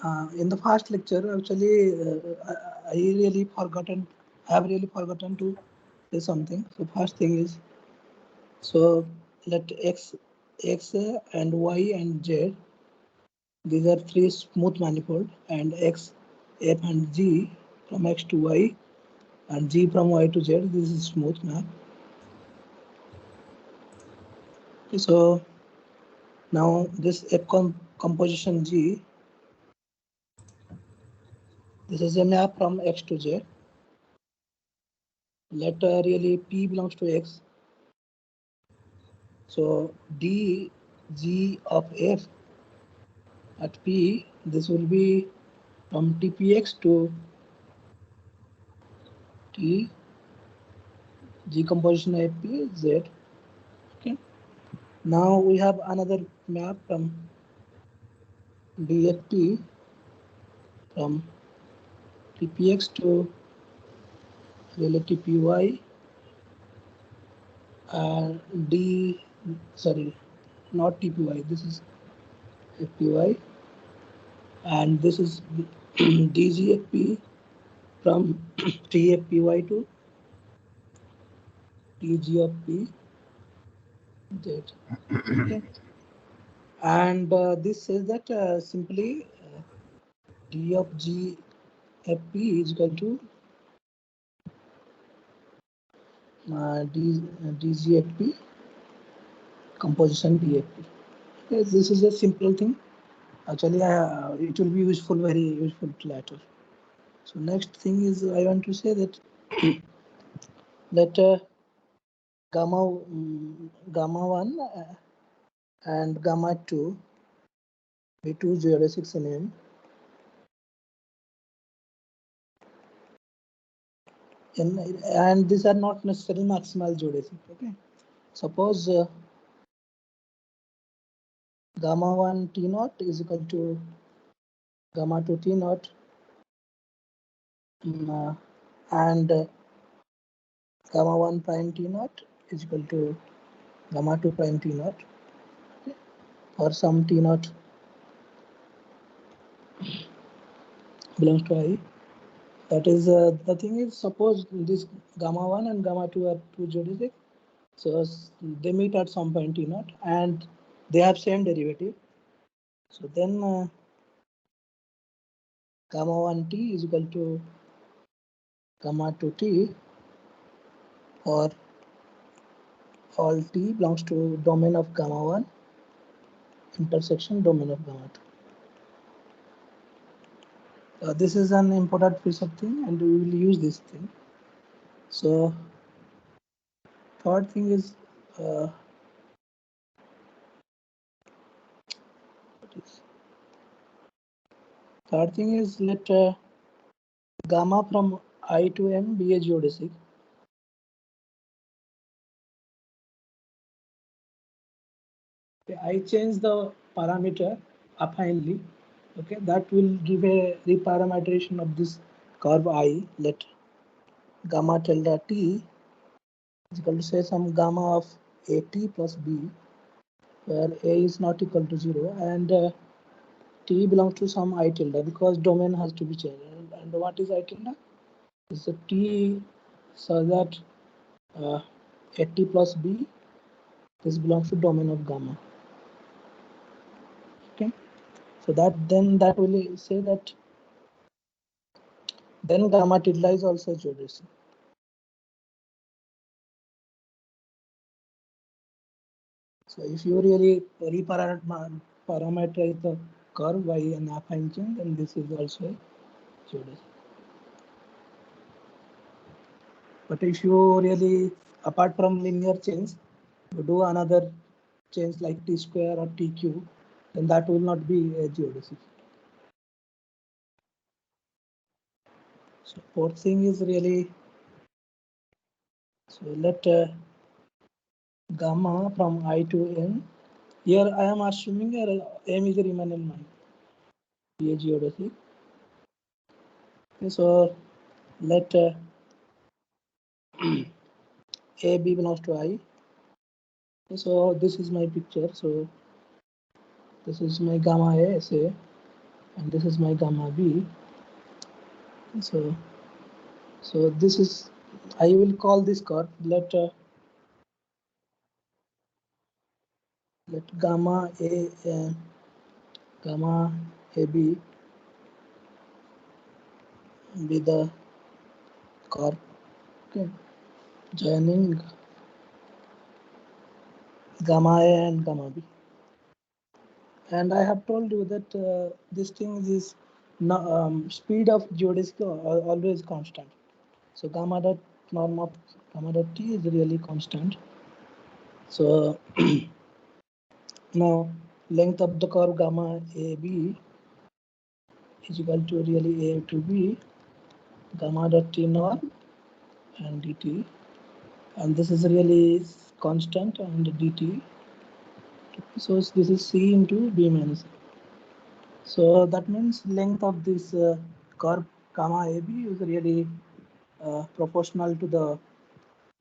In the first lecture, actually, I really forgotten. I have really forgotten to say something. So first thing is, so let x and y and z. These are three smooth manifold, and x, f and g from x to y, and g from y to z. This is smooth map. So now this f composition G. This is a map from x to z. Let really P belongs to x. So d g of f at P, this will be from Tpx to T G composition fp z. Okay. Now we have another map from dfp from Tpx to really Tpy and d, sorry, not Tpy. This is fpy, and this is dgfp from tfpy to tg of p z. Okay. And this says that simply d of g fp is equal to dgfp composition dfp. Yes, this is a simple thing. Actually, it will be useful, very useful later. So next thing is I want to say that that gamma 1 and gamma 2 be two geodesics in M. And these are not necessarily maximal geodesic. Okay, suppose gamma 1 T naught is equal to gamma 2 T naught, and gamma 1 prime T naught is equal to gamma 2 prime T naught. Okay. For some T naught belongs to I. That is the thing is, suppose this gamma 1 and gamma 2 are two geodesic. So they meet at some point T naught and they have same derivative. So then gamma 1 T is equal to gamma 2 T or all T belongs to domain of gamma 1 intersection domain of gamma 2. This is an important piece of thing and we will use this thing. So third thing is let gamma from I to M be a geodesic. Okay, I change the parameter affinely. Okay, that will give a reparametration of this curve I. Let gamma tilde t is equal to say some gamma of at plus b, where a is not equal to 0 and t belongs to some I tilde because domain has to be changed. And what is I tilde? Is the t so that at plus b, this belongs to domain of gamma. Okay, so that will say that then gamma tilde is also geodesic. So if you really reparameterize the curve by an affine change, then this is also geodesic. But if you really, apart from linear change, you do another change like t square or t cube, then that will not be a geodesic. So fourth thing is really, so let gamma from I to n. Here I am assuming M is a Riemannian mind, be a geodesic. Okay, so let A B belongs to I. So this is my picture. So this is my gamma A, say, and this is my gamma b. So this is, I will call this curve, let gamma a gamma ab be the curve, okay, joining gamma a and gamma b. And I have told you that this thing is speed of geodesic always constant. So gamma dot norm of gamma dot t is really constant. So now length of the curve gamma AB is equal to really A to B gamma dot t norm and dt, and this is really constant and dt. So this is C into B minus. So that means length of this curve gamma AB is really proportional to the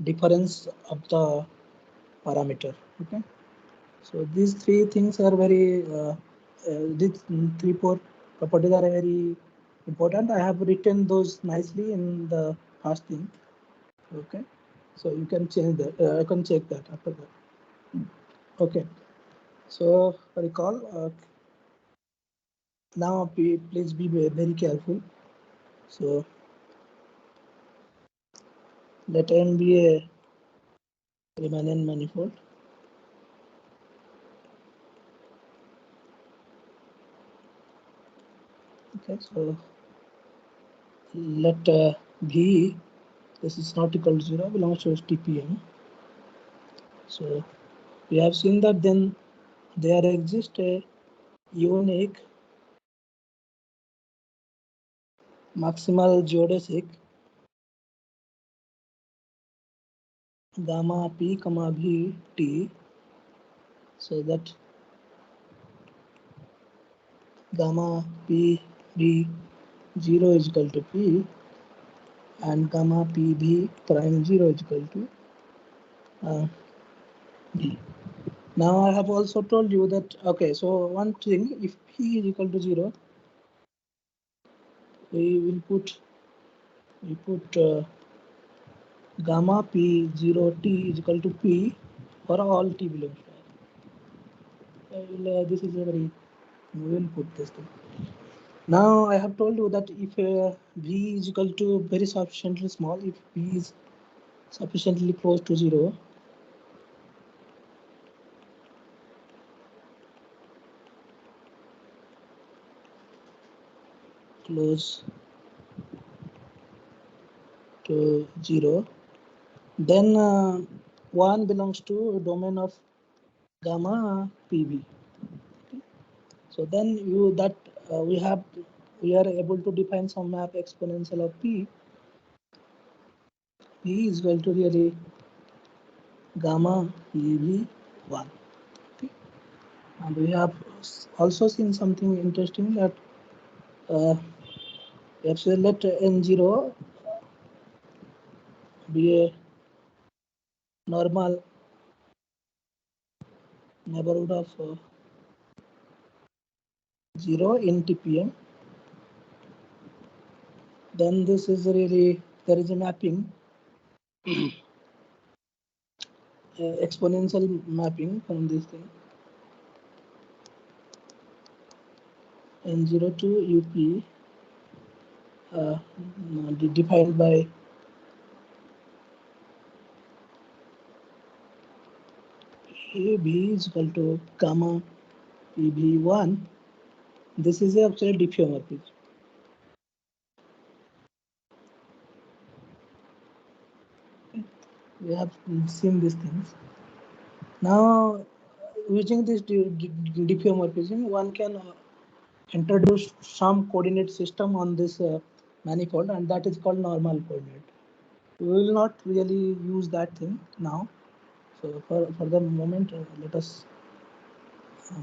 difference of the parameter. Okay. So these three things are very, these 3-4 properties are very important. I have written those nicely in the first thing. Okay, so you can change that. I can check that after that. Okay, so recall. Now please be very careful. So let n be a Riemannian manifold. Okay, so let V, this is not equal to 0, belongs to TPM. So we have seen that then there exists a unique maximal geodesic gamma p comma v t, so that gamma p b 0 is equal to p and gamma p b prime 0 is equal to b. Now I have also told you that, okay, so one thing, if p is equal to 0, we put gamma p 0 t is equal to p for all t belongs to R. This is a very, we will put this thing. Now I have told you that if v is equal to very sufficiently small, if v is sufficiently close to 0, close to 0, then 1 belongs to domain of gamma pb. Okay. So then we are able to define some map exponential of p. P is equal to really gamma pb 1. Okay. And we have also seen something interesting that if we let n0 be a normal neighborhood of 0 in TPM, then this is really, there is a mapping, exponential mapping from this thing, n0 to up defined by ab is equal to gamma pb1. This is actually diffeomorphism. We have seen these things. Now, using this diffeomorphism, one can introduce some coordinate system on this manifold, and that is called normal coordinate. We will not really use that thing now. So for the moment, let us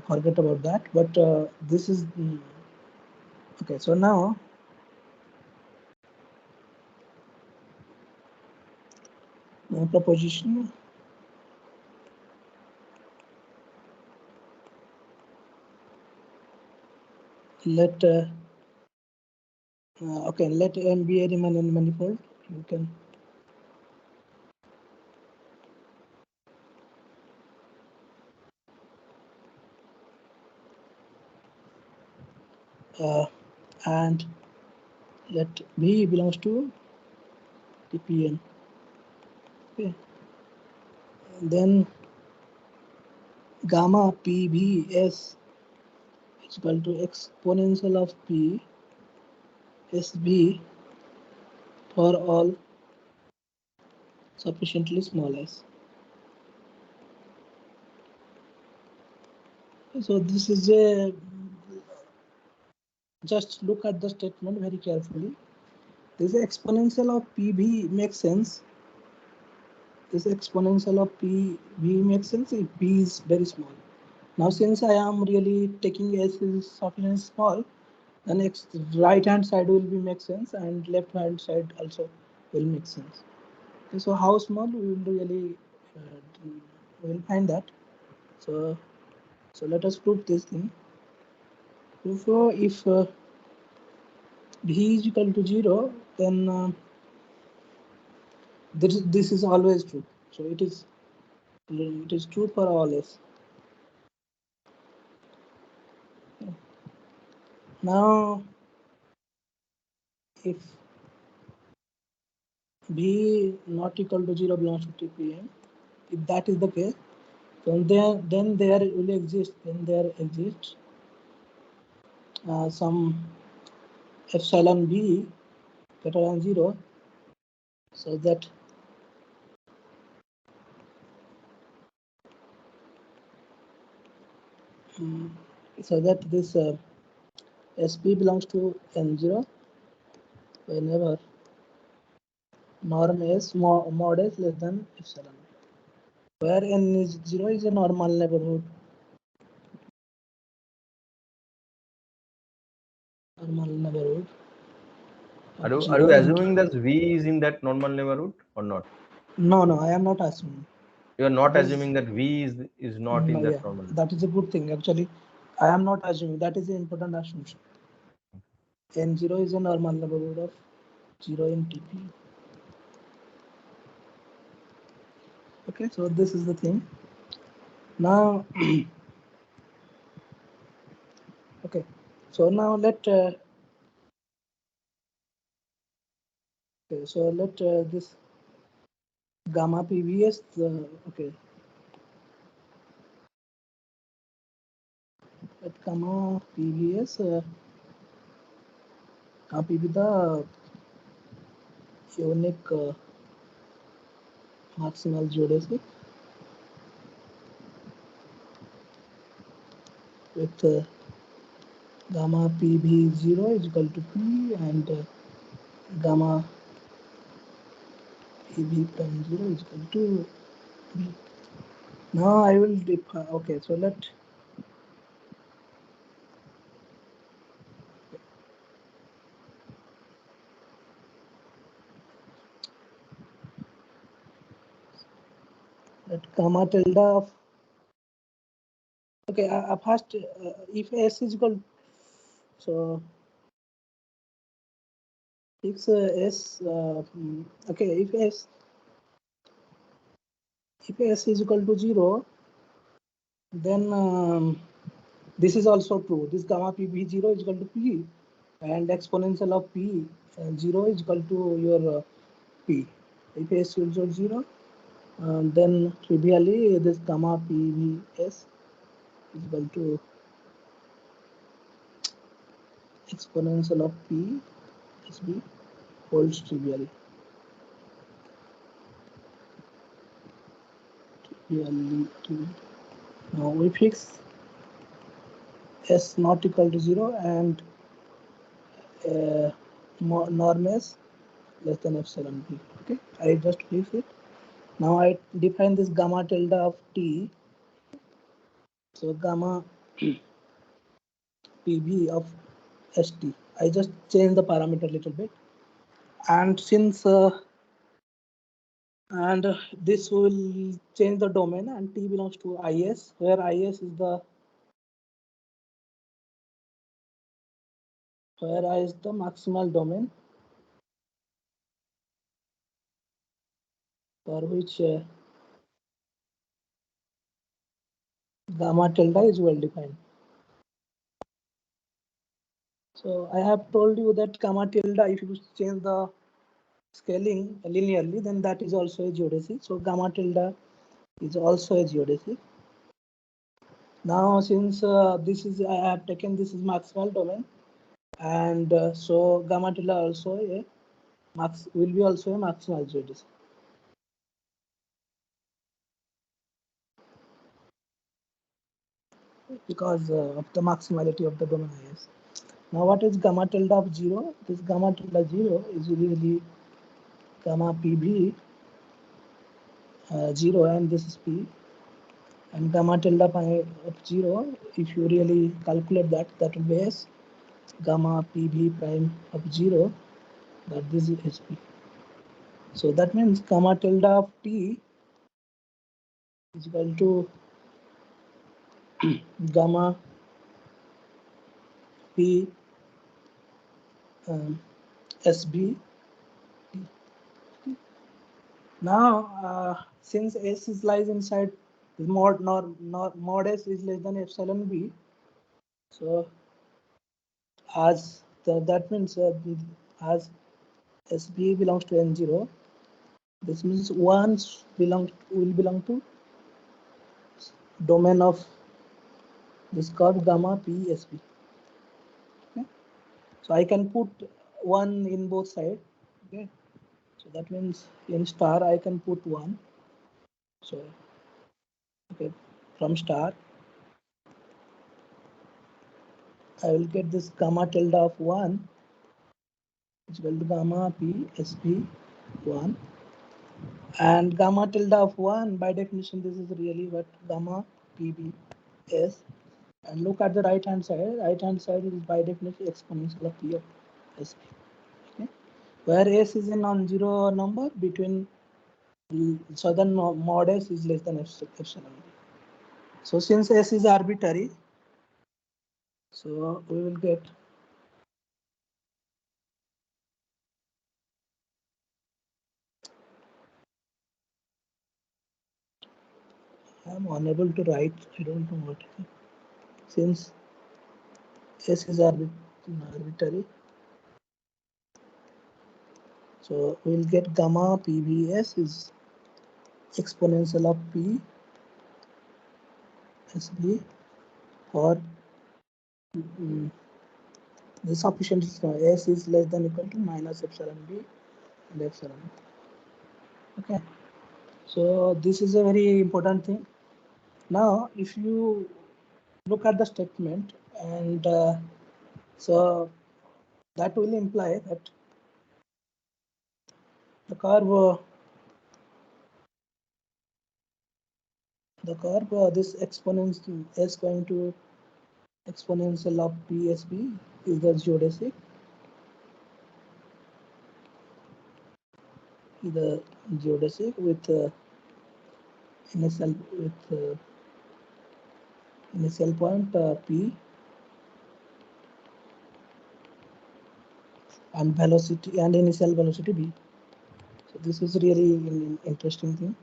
forget about that. But this is okay. So now proposition let okay, let M be a Riemannian manifold. You can and let B belongs to TPN. Okay. And then gamma PBS is equal to exponential of P SB for all sufficiently small s. So this is a, just look at the statement very carefully. This exponential of PV makes sense. This exponential of PV makes sense if B is very small. Now since I am really taking S is sufficiently small, the next right hand side will be make sense and left hand side also will make sense. Okay, so how small we will really we will find that. So let us prove this thing. Therefore, if V is equal to 0, then this is always true. So it is true for all s. Now, if V not equal to 0 belongs to TPM, if that is the case, then there will exist some epsilon B greater than 0, so that this SP belongs to N0 whenever norm S mod S less than epsilon, where N is 0 is a normal neighborhood. Are you 0 assuming that V is in that normal neighborhood or not? No, I am not assuming. You are not This, assuming that V is not in yeah, that normal. that is a good thing actually. I am not assuming. That is an important assumption. N0 is a normal neighborhood of 0 in TP. Okay, so this is the thing. Now, okay, so now let this gamma PVS. Okay, let gamma PVS be the unique maximal geodesic with gamma PV0 is equal to P and gamma PV prime 0 is equal to B. Now I will define, okay, so let gamma tilde of, okay, first if S is equal, so fix S, okay, if S is equal to 0, then this is also true. This gamma PV0 is equal to P and exponential of P 0 is equal to your P. If S is equal to 0, then trivially this gamma PVS is equal to exponential of P SB holds trivially. Now we fix S not equal to 0 and norm S less than epsilon B. Okay, I just fix it. Now I define this gamma tilde of T. So gamma PB of ST. I just change the parameter a little bit. And since this will change the domain and T belongs to IS, where IS is the where I is the maximal domain for which gamma tilde is well defined. So I have told you that gamma tilde, if you change the scaling linearly, then that is also a geodesic. So gamma tilde is also a geodesic. Now, since this is I have taken this is maximal domain, and so gamma tilde also a will be also a maximal geodesic. Because of the maximality of the domain IS. Now, what is gamma tilde of 0? This gamma tilde 0 is really gamma PB 0, and this is P. And gamma tilde pi of 0, if you really calculate that, that will be S. Gamma PB prime of 0, that this is SP. So that means gamma tilde of T is equal to gamma P SB. Now, since S is lies inside mod S is less than epsilon B, so as that means as SB belongs to N0, this means one will belong to domain of this curve gamma P SB. Okay? So I can put one in both sides. Okay, so that means in star I can put one. So okay, from star I will get this gamma tilde of 1 is equal to gamma P SP 1, and gamma tilde of 1 by definition this is really what gamma PB is. And look at the right hand side. Right hand side is by definition exponential of P of SP. Okay, where S is a non-zero number between southern mod S is less than epsilon. So since S is arbitrary, so we will get I am unable to write. I don't know what. Since S is arbitrary, so we will get gamma PBS is exponential of P SB for the sufficient S is less than equal to minus epsilon B and epsilon. Okay, so this is a very important thing. Now, if you look at the statement, and so that will imply that the curve this exponential is going to exponential of PSB is the geodesic. The geodesic with initial point P and velocity and initial velocity B. So this is really an interesting thing.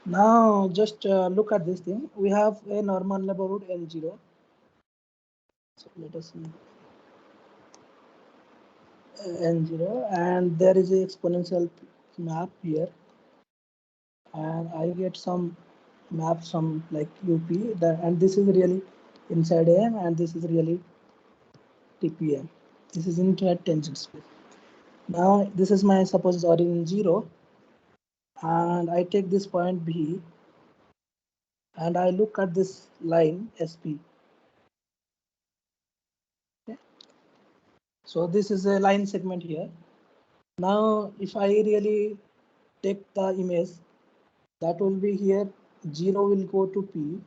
Now just look at this thing. We have a normal neighborhood N0. So let us see N0, and there is a exponential map here, and I get some map some like UP, and this is really inside AM, and this is really TPM. This is infinite tangent space. Now this is my suppose origin 0, and I take this point B, and I look at this line SP. Okay. So this is a line segment here. Now if I really take the image, that will be here 0 will go to P,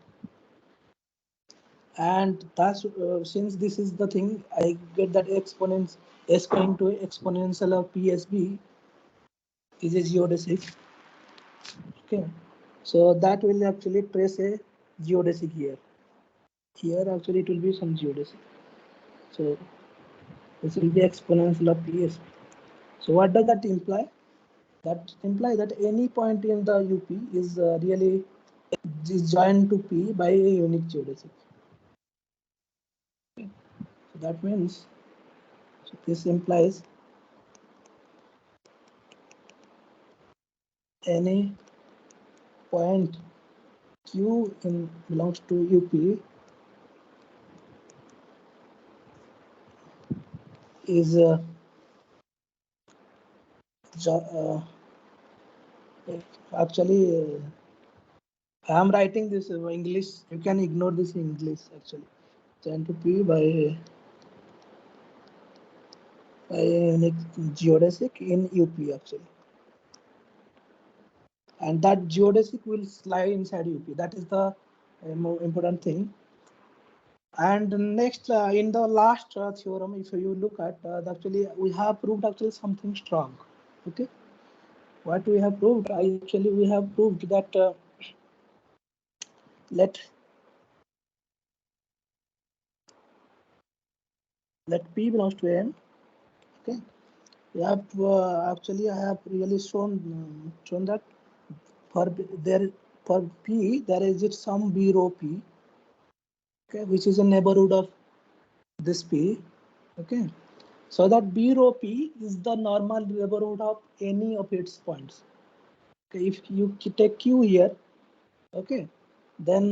and that's since this is the thing, I get that exponents S going to exponential of PSB is a geodesic. Okay, So that will actually trace a geodesic here. Here actually it will be some geodesic. So this will be exponential of PSP. So what does that imply? That implies that any point in the UP is really is joined to P by a unique geodesic. So that means, so this implies any point Q in belongs to UP is actually I am writing this English. You can ignore this English actually. Joined to P by a geodesic in UP actually. And that geodesic will lie inside UP. That is the more important thing. And next, in the last theorem, if you look at, actually we have proved actually something strong. Okay, what we have proved? Actually, we have proved that let P belongs to M. Okay, we have actually I have really shown that for there for P there is some B row P. Okay, which is a neighborhood of this P. Okay, so that B row P is the normal neighborhood of any of its points. Okay, if you take Q here, okay, then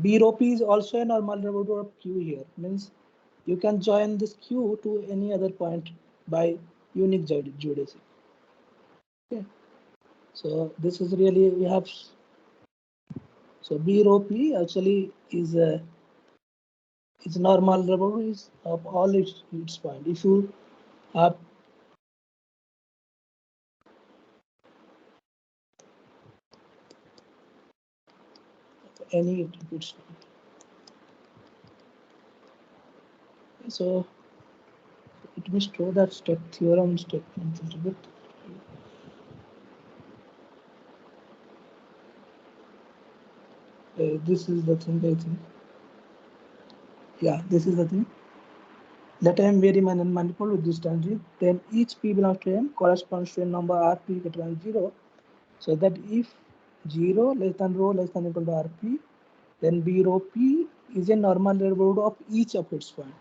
B row P is also a normal neighborhood of Q here. Means you can join this Q to any other point by unique geodesy. Okay, so this is really we have. So B row P actually is normal neighborhood of all its point. If you have any its so it may show that theorem statement a little bit. This is the thing I think. Yeah, this is the thing. Let M be Riemannian manifold with this tangent, then each P belongs to M corresponds to a number Rp greater than 0. So that if 0 less than rho less than equal to Rp, then B rho P is a normal neighborhood of each of its point.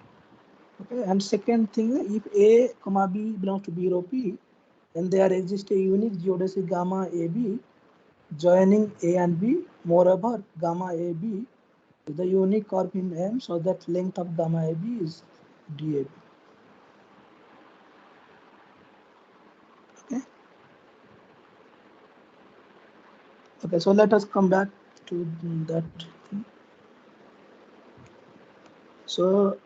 Okay, and second thing, if A comma B belongs to B rho P, then there exists a unique geodesic gamma AB joining A and B. Moreover, gamma AB is the unique curve in M, so that length of gamma AB is DAB. Okay. Okay, so let us come back to that thing. So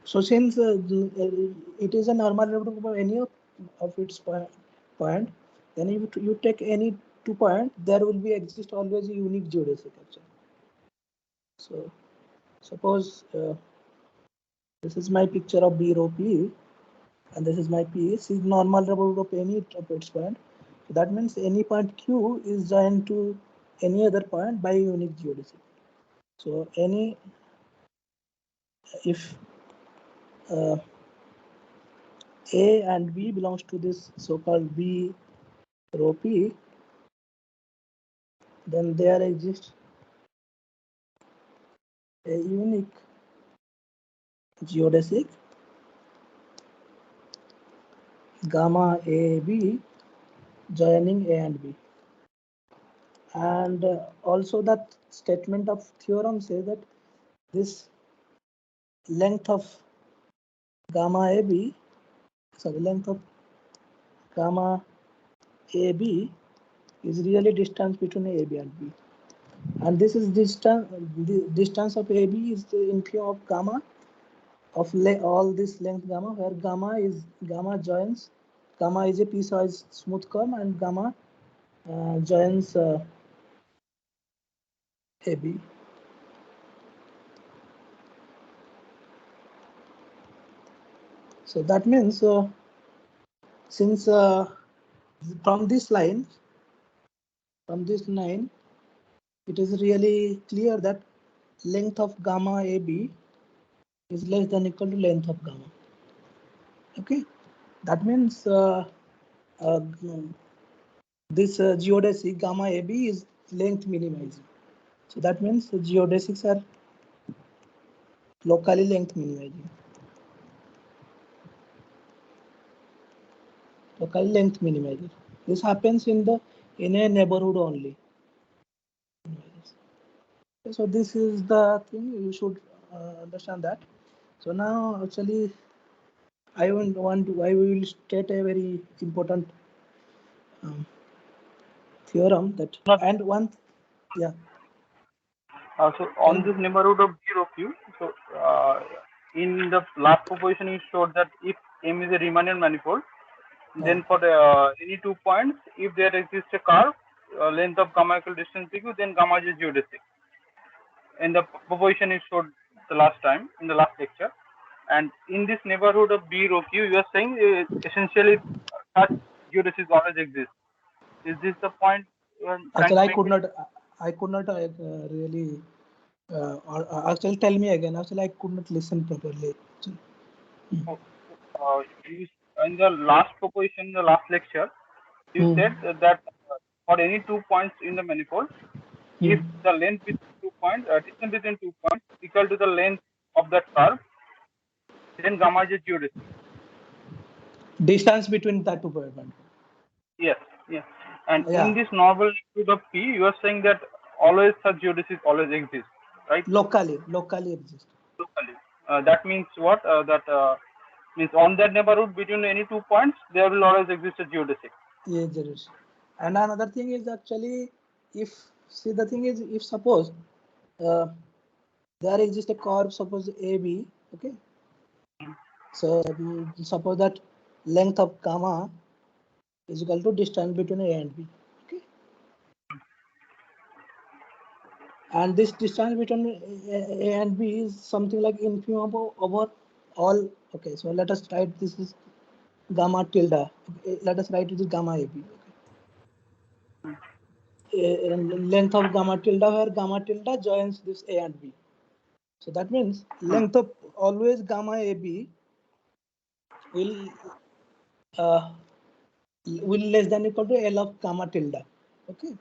since it is a normal neighborhood of any of its point, then if you take any 2 point, there will be exist always a unique geodesic actually. So suppose this is my picture of B rho P, and this is my P. This is normal neighborhood of any of its point. So that means any point Q is joined to any other point by a unique geodesic. So if A and B belongs to this so-called B rho P, then there exists a unique geodesic gamma AB joining A and B. And also that statement of theorem says that this length of gamma AB, sorry, length of gamma AB is really distance between AB and B. And this is distance, the distance of AB is the inflow of gamma of all this length gamma, where gamma joins, gamma is a piecewise smooth curve, and gamma joins AB. So that means since from this line, it is really clear that length of gamma AB is less than equal to length of gamma. Okay, that means uh, this geodesic gamma AB is length minimizing. So that means the geodesics are locally length minimizing. Locally length minimizing. This happens in a neighborhood only. So this is the thing you should understand that. So now actually I will state a very important theorem that and one yeah. So on this neighborhood of 0 Q, so in the last proposition you showed that if M is a Riemannian manifold, then for the any 2 points, if there exists a curve, length of gamma equal distance PQ, then gamma is geodesic. In the proposition you showed the last time in the last lecture, and in this neighborhood of B rho Q, you are saying essentially such geodesics always exist. Is this the point you are trying Actually, to I make? could not really. Actually, tell me again. Actually, I could not listen properly. So, you, in the last proposition, in the last lecture, you Hmm. said that for any 2 points in the manifold, if the length between 2 points, distance between 2 points equal to the length of that curve, then gamma is a geodesic. Distance between the two points. Yes, yes. And in Yeah, this normal neighborhood of P, you are saying that always such geodesics always exist, right? locally exist. Locally. That means what? That means on that neighborhood between any 2 points, there will always exist a geodesic. Yes, there is. And another thing is actually, if see the thing is, if suppose uh, there exists a curve, suppose AB, okay. So suppose that length of gamma is equal to distance between A and B, okay. And this distance between A and B is something like infimum over all. Okay, so let us write this is gamma tilde. Okay, let us write it is gamma AB. Okay. Length of gamma tilde where gamma tilde joins this A and B. So that means length of always gamma AB will uh, less than equal to L of gamma tilde. Okay.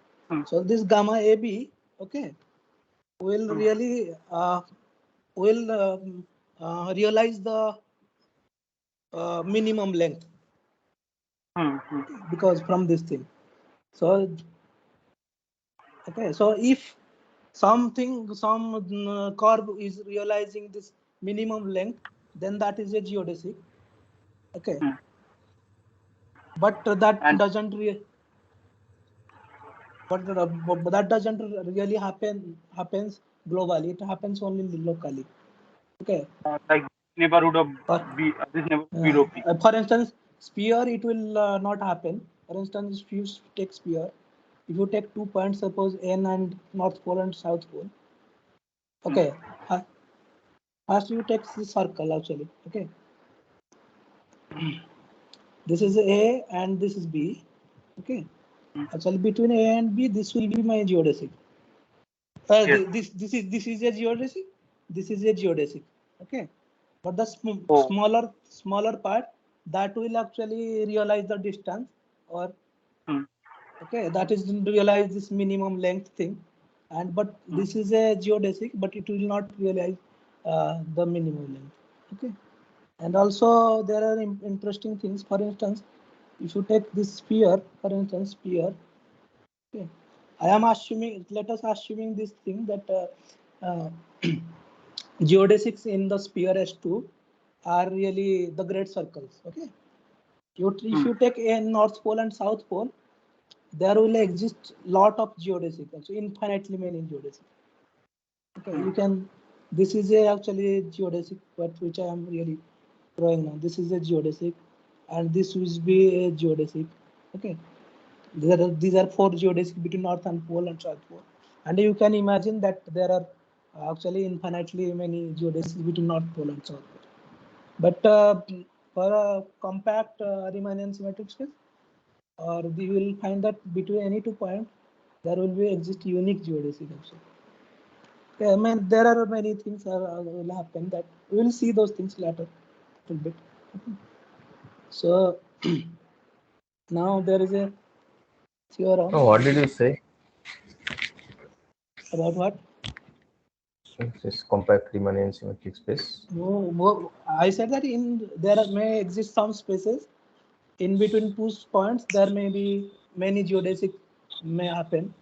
So this gamma AB, okay, will really will realize the minimum length because from this thing. So okay, so if some curve is realizing this minimum length, then that is a geodesic. Okay, but that And doesn't but that doesn't really happens globally. It happens only locally. Okay. like neighborhood of For, B, this neighborhood B rho P. for instance, sphere it will not happen. For instance, if you take sphere, if you take 2 points, suppose N and North Pole and South Pole. Okay. First you take the circle actually. Okay. This is A and this is B. Okay. Actually between A and B, this will be my geodesic. Yes. This is a geodesic. This is a geodesic. Okay. But the Oh. smaller part that will actually realize the distance or okay, that is realize this minimum length thing, and but this is a geodesic, but it will not realize the minimum length. Okay, and also there are interesting things. For instance, if you take this sphere, for instance, sphere. Okay, I am assuming. Let us assuming this thing that geodesics in the sphere S2 are really the great circles. Okay, if you take a North Pole and South Pole, there will exist lot of geodesic, also infinitely many geodesic. Okay, you can. This is a actually geodesic, but which I am really drawing now. This is a geodesic, and this will be a geodesic. Okay, these are four geodesic between North and Pole and South Pole, and you can imagine that there are actually infinitely many geodesics between North Pole and South Pole. But for a compact Riemannian symmetric space, or you will find that between any 2 points there will be exist unique geodesic also. Yeah, I mean, there are many things will happen that we will see those things later a little bit. So now there is a theorem Oh, what did you say? about what? This compact Riemannian symmetric space. I said that in there may exist some spaces in between two points. There may be many geodesic may happen.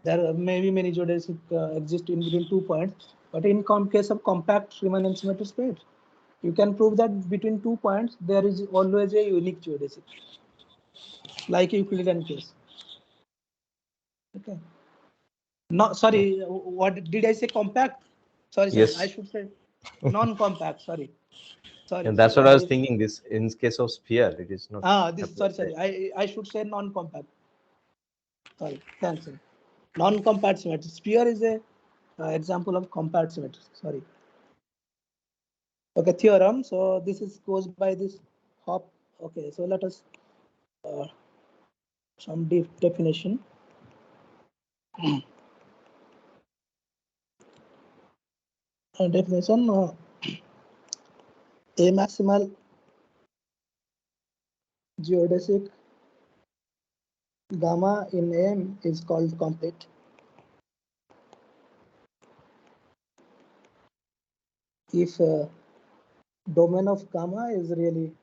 There may be many geodesic exist in between 2 points. But in case of compact Riemannian symmetric space, you can prove that between 2 points there is always a unique geodesic, like Euclidean case. Okay. No, sorry. What did I say? Compact? Sorry. Yes. I should say non-compact. Sorry. And that's what I was I thinking. This in case of sphere, it is not. sorry. I should say non-compact. Sorry. Thanks. Sir. Non-compact symmetry. Sphere is a example of compact symmetry. Sorry. Okay. Theorem. So this is goes by this hop. Okay. So let us some definition. Definition. A maximal geodesic gamma in M is called complete if domain of gamma is really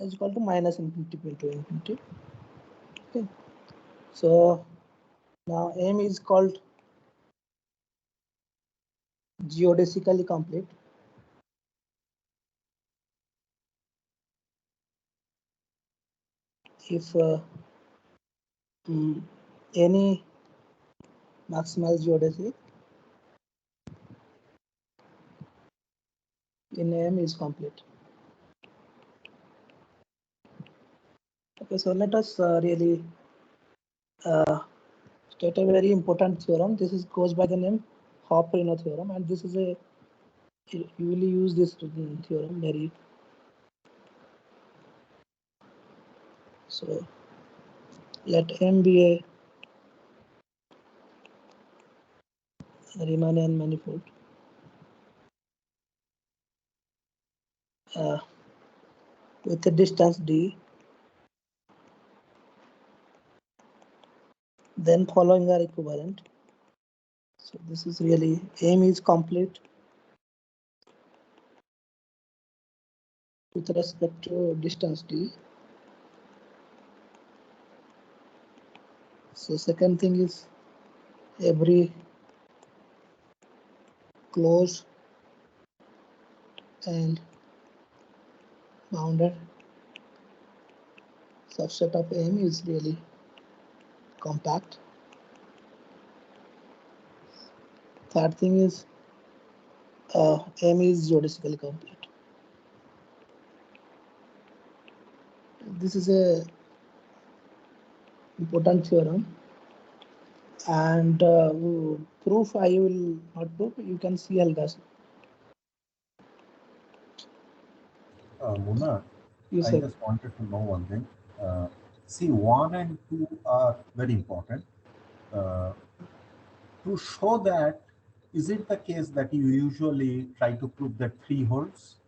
is equal to minus infinity to infinity. Okay. So now M is called geodesically complete if any maximal geodesic in M is complete. Okay, so let us really state a very important theorem. This is goes by the name Hopper-Reno theorem, and this is a you will use this theorem very. So let M be a Riemannian manifold with a distance d. Then following are equivalent. So this is really M is complete with respect to distance d. So second thing is every closed and bounded subset of M is really compact. Third thing is M is geodesically complete. This is a important theorem, and proof I will not prove. You can see Algas. Muna, You I said. just wanted to know one thing. See, 1 and 2 are very important. To show that, is it the case that you usually try to prove that 3 holds?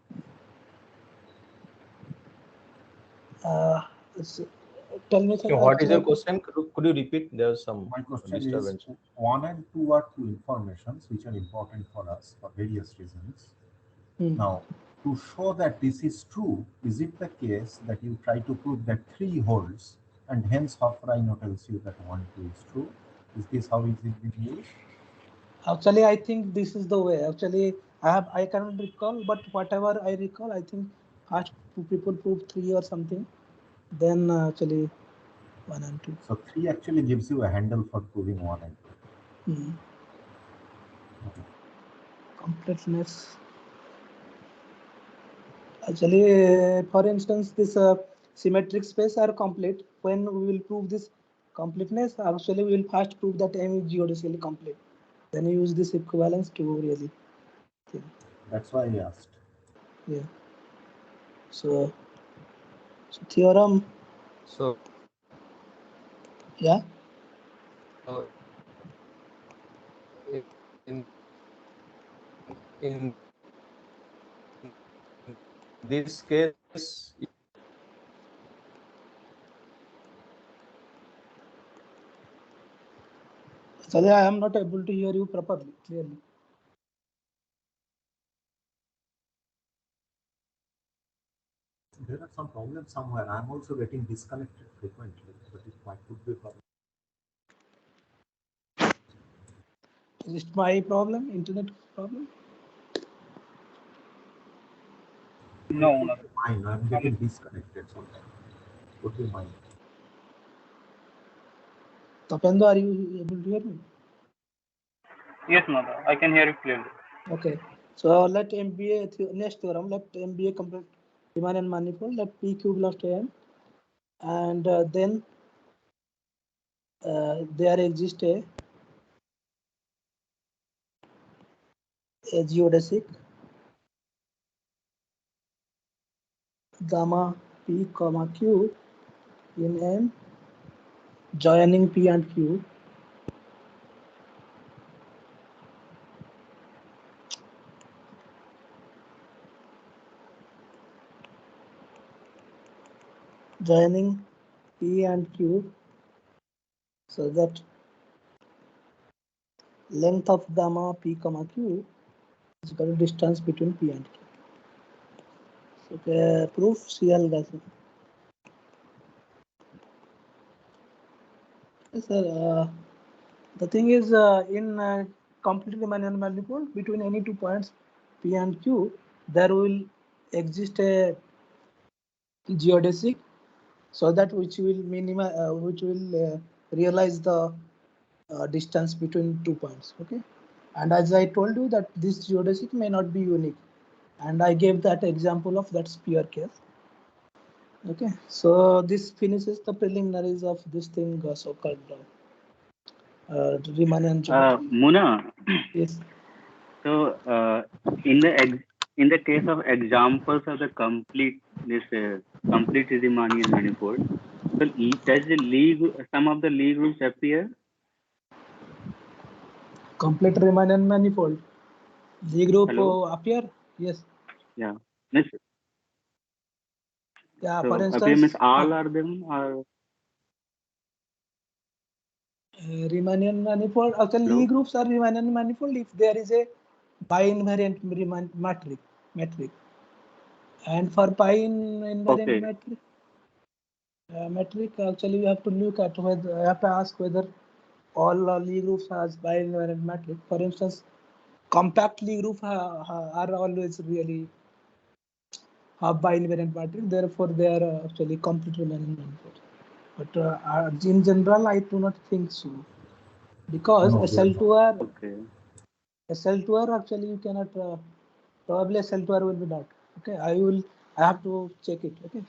Tell me, sir. What is your question? Could you repeat? There's some My question disturbance. is 1 and 2 are two informations which are important for us for various reasons. Now, to show that this is true, is it the case that you try to prove that 3 holds and hence Hofreiner tells you that 1, 2 is true? Is this how is it being used? Actually, I think this is the way. Actually, I cannot recall, but whatever I recall, I think first people prove 3 or something, then actually 1 and 2. So 3 actually gives you a handle for proving 1 and 2. Okay. Completeness. Actually, for instance, this symmetric space are complete. When we will prove this completeness, actually we will first prove that M is geodesically complete. Then use this equivalence to really think. That's why I asked. Yeah. So theorem. So Yeah. So in this case, Sorry, I am not able to hear you properly, clearly. There are some problems somewhere. I'm also getting disconnected frequently, but it might could be a problem. Is it my problem, internet problem? No, Could no. be mine. I'm getting disconnected sometimes. Could be mine. Tapendo, are you able to hear me? Yes, Mother. I can hear you clearly. Okay. So let MBA next theorem. Let MBA complete Riemannian manifold. Let P q belongs to M, and then there exists a geodesic gamma P comma Q in M joining P and Q joining P and Q so that length of gamma P comma Q is equal to distance between P and Q. So proof CL gas. Yes, sir. The thing is, in complete Riemannian manifold between any 2 points P and Q, there will exist a geodesic, so that which will realize the distance between 2 points. Okay, and as I told you that this geodesic may not be unique, and I gave that example of that sphere case. Okay, so this finishes the preliminaries of this thing, so-called Riemannian geometry. Muna, Yes. so in the case of examples of the complete Riemannian manifold, so does some of the Lie groups appear? Complete Riemannian manifold. Lie group appear? Yes. Yeah. Miss, Yeah. so For appear means instance, all are them or Riemannian manifold. Actually, Lie groups are Riemannian manifold if there is a bi-invariant metric. And for pi-invariant metric, actually you have to look at whether you have to ask whether all Lie groups has bi-invariant metric. For instance, compact Lie group are always really have bi-invariant matrix, therefore they are actually complete Riemannian manifold. But in general, I do not think so, because No, SL2R actually you cannot probably SL2R will be not. Okay, I have to check it. Okay,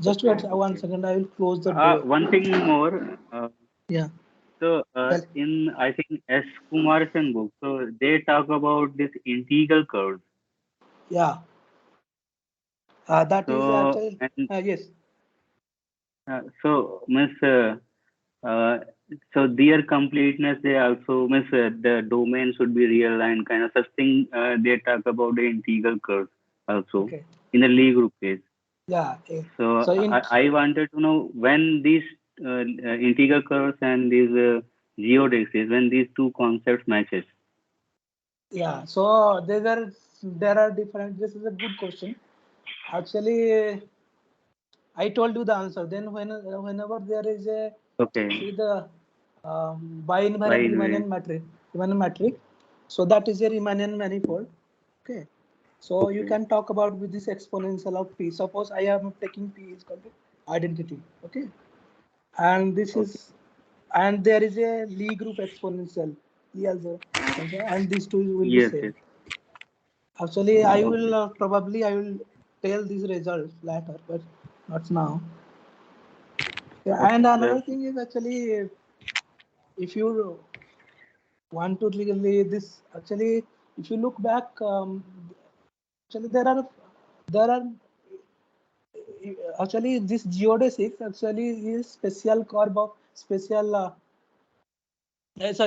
just wait 1 second. I will close the door. one thing more. Yeah. So in I think S. Kumarsan book, so they talk about this integral curves. Yeah. That is So actually yes. So Miss, so their completeness, they also miss the domain should be real and kind of such thing. They talk about the integral curves also in the Lie group case. Yeah. So I wanted to know when these integral curves and these geodesics, when these two concepts matches. Yeah. So there are different. This is a good question. Actually, I told you the answer. Then whenever there is a see the bi-invariant Riemannian matrix, so that is a Riemannian manifold. Okay. So you can talk about with this exponential of P. Suppose I am taking P is called identity. Okay. And this is, and there is a Lie group exponential, Lie also, and these two will be same. Actually, I will probably I will tell these results later, but not now. Yeah, and another thing is actually, if you want to really this actually, if you look back, actually there are actually this geodesics actually is special curve of special this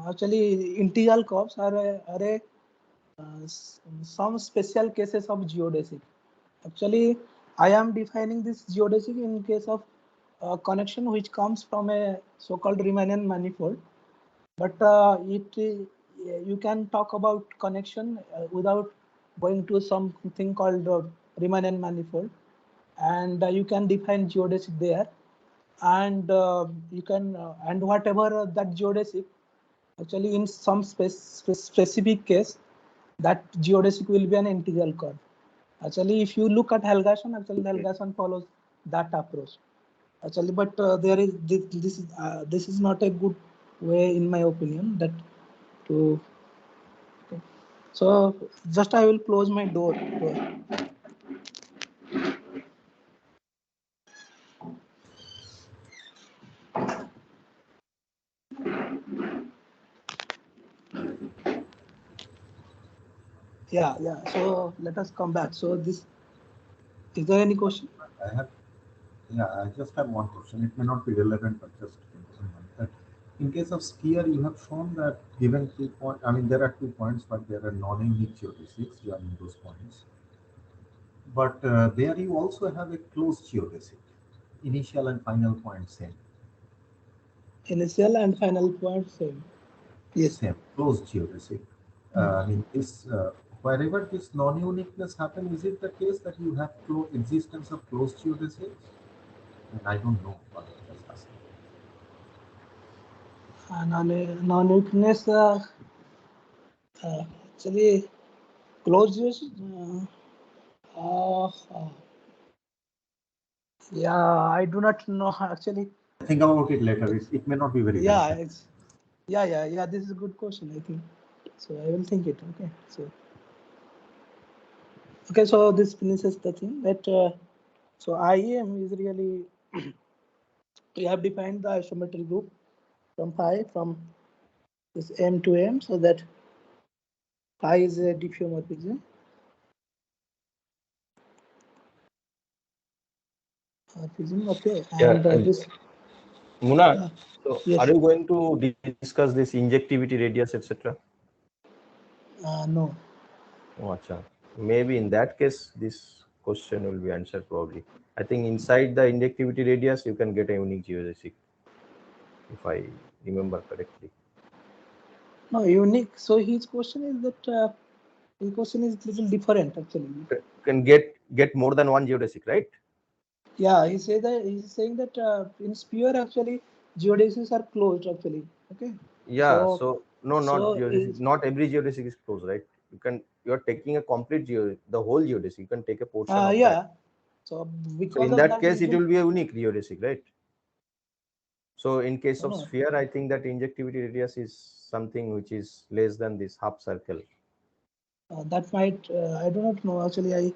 actually integral curves are some special cases of geodesic. Actually, I am defining this geodesic in case of connection which comes from a so-called Riemannian manifold. But you can talk about connection without going to something called Riemannian manifold, and you can define geodesic there, and you can and whatever that geodesic actually in some specific case that geodesic will be an integral curve. Actually, if you look at Helgason, actually Helgason follows that approach. Actually, but there is this is not a good way, in my opinion, that to. Okay. So just I will close my door. Yeah. So let us come back. So this, is there any question? I just have one question. It may not be relevant, but just that in case of sphere, you have shown that given 2 points, I mean, there are 2 points, but there are non-unique geodesics joining those points. But there you also have a closed geodesic, initial and final point same. Initial and final point same. Yes. Same, closed geodesic. In this, wherever this non-uniqueness happens, is it the case that you have existence of closed geodesics? And I don't know what I'm just asking. Non-uniqueness actually closed use. Yeah, I do not know actually. Think about it later. It may not be very helpful. Yeah. This is a good question, I think. So I will think it. Okay. So this finishes the thing that so IEM is really we have defined the isometry group from phi from this M to M, so that phi is a diffeomorphism. Okay, and this. Muna, so yes. are you going to discuss this injectivity radius, etc.? No. Oh, acha. Maybe in that case, this question will be answered probably. I think inside the injectivity radius, you can get a unique geodesic, if I remember correctly. No, unique. So his question is that his question is little different actually. You can get more than one geodesic, right? Yeah, he's saying that in sphere actually geodesics are closed actually. Okay. Yeah. So no, not so geodesic. Not every geodesic is closed, right? You are taking a complete the whole geodesic. You can take a portion of that. So So because in of that that, case, it will be a unique geodesic, right? So in case of No. sphere, I think that injectivity radius is something which is less than this half circle. That might I do not know actually. I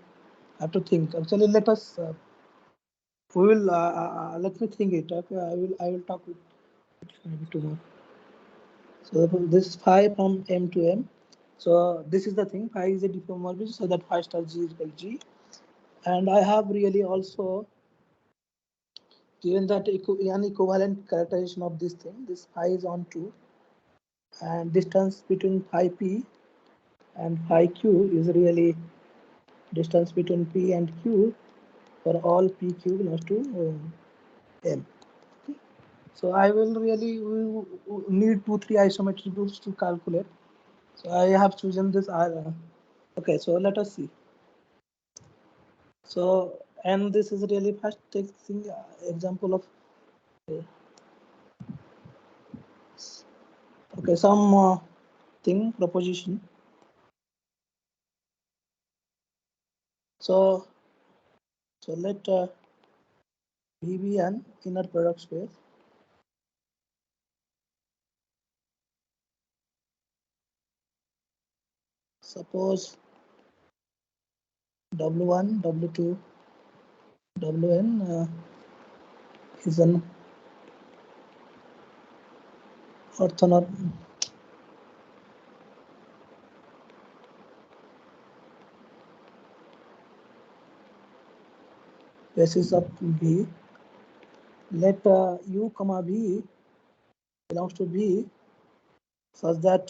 have to think. Actually, let us. We will let me think it. Okay, I will talk with maybe tomorrow. So this is phi from M to M. So this is the thing. Phi is a diffeomorphism, so that phi star G is equal to G. And I have really also given that an equivalent characterization of this thing. This phi is on 2, and distance between phi p and phi q is really distance between p and q for all pq belongs to m. Okay. So I will really need 2-3 isometric groups to calculate. So I have chosen this. Okay, so let us see. So, and this is really first taking example of okay, some thing proposition. So let V be an inner product space. Suppose W1, W2, Wn is an orthonormal. basis of V. Let U comma V belongs to V such that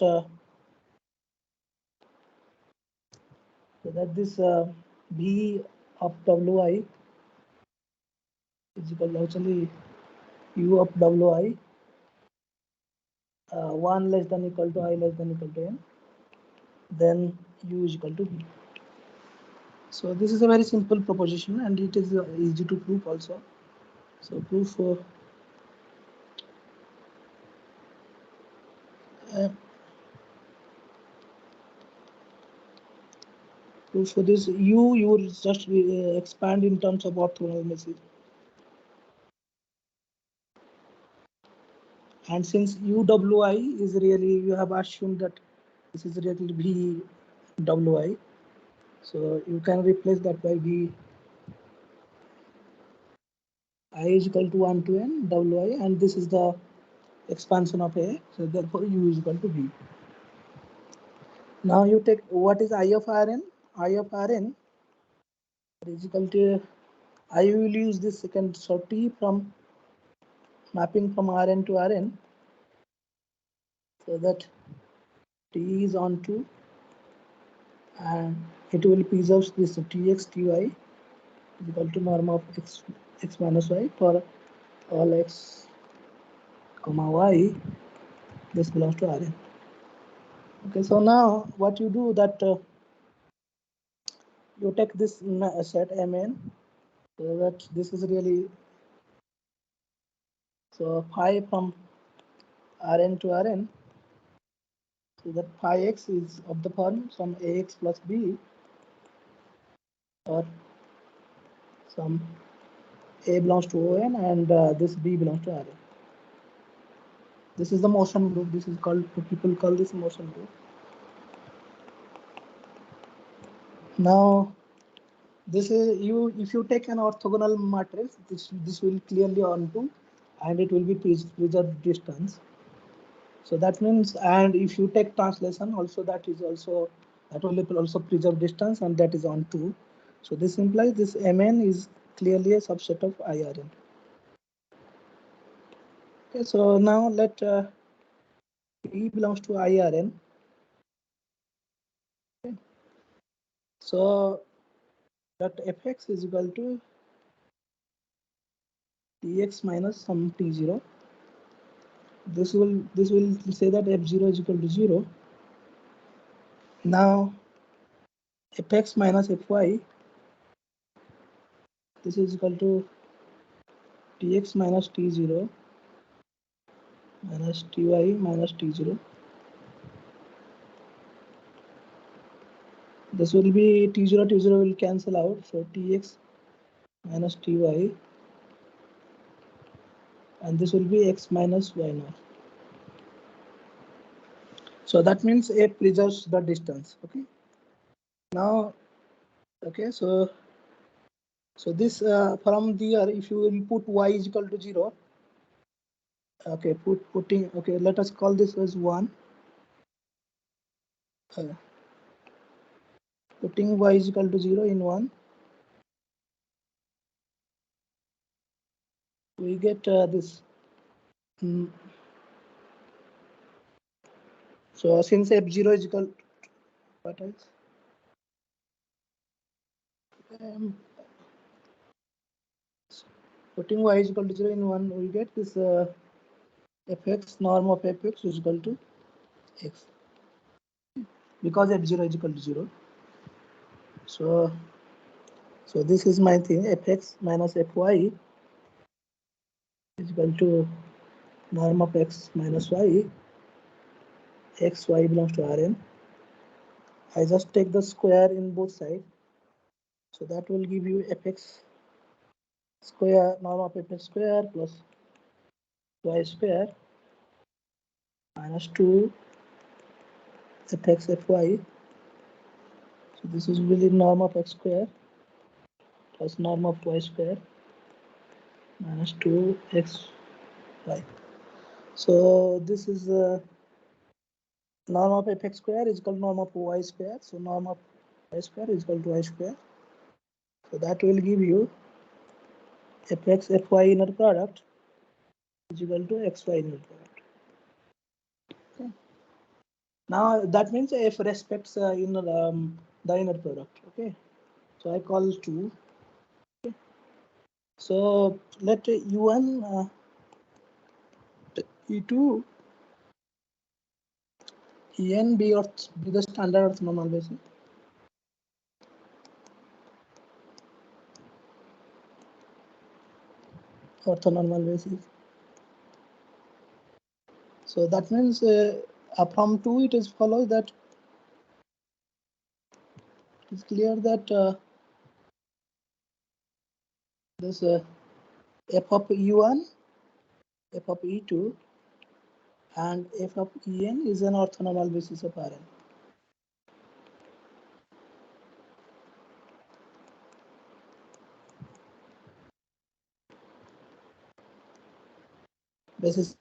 this V of Wi is equal to actually U of Wi 1 less than equal to I less than equal to N, then U is equal to V. So this is a very simple proposition and it is easy to prove also. So proof for this you will just expand in terms of orthogonal message. And since UWI is really, you have assumed that this is really VWI, so you can replace that by V I is equal to 1 to N WI, and this is the expansion of A, so therefore U is equal to V. Now you take what is I of Rn? I of Rn is equal to, I will use this second, so T from mapping from Rn to Rn, so that T is on 2 and it will preserve this Tx Ty is equal to norm of x minus y for all x comma y, this belongs to Rn. Okay, so now what you do that you take this set Mn, so that this is really, so phi from Rn to Rn, so that phi x is of the form some ax plus b or some a belongs to On and this b belongs to Rn. This is the motion group. This is called, people call this motion group. Now this is you, if you take an orthogonal matrix, this will clearly onto and it will be preserved distance. So that means, and if you take translation also, that will also preserve distance and that is onto. So this implies this Mn is clearly a subset of IRN. Okay, so now let P belongs to IRN. Okay. So that Fx is equal to Tx minus some T0. This will say that F0 is equal to 0. Now Fx minus Fy, this is equal to Tx minus T0 minus Ty minus T0. This will be T0 will cancel out, so Tx minus Ty, and this will be x minus y naught. So that means A preserves the distance. Okay. Now, okay, so this from there, if you will put y is equal to 0, okay, putting, okay, let us call this as 1. Putting y is equal to 0 in 1, we get this. So since F0 is equal to what else? Putting y is equal to 0 in 1, we get this fx, norm of fx is equal to x, because f0 is equal to 0. So this is my thing, fx minus fy is equal to norm of x minus y, xy belongs to Rn. I just take the square in both sides, so that will give you fx square, norm of fx square plus y square minus 2 fx fy. So this is really norm of x square plus norm of y square minus 2xy. So this is norm of fx square is equal to norm of y square. So norm of y square is equal to y square. So that will give you fx fy inner product is equal to xy inner product. Okay. Now that means f respects the inner product. Okay, so I call 2. Okay. So let u1 e2 en be the standard orthonormal basis. Orthonormal basis. So that means from 2 it is follows that it's clear that this f of e1, f of e2, and f of en is an orthonormal basis of Rn. Basis.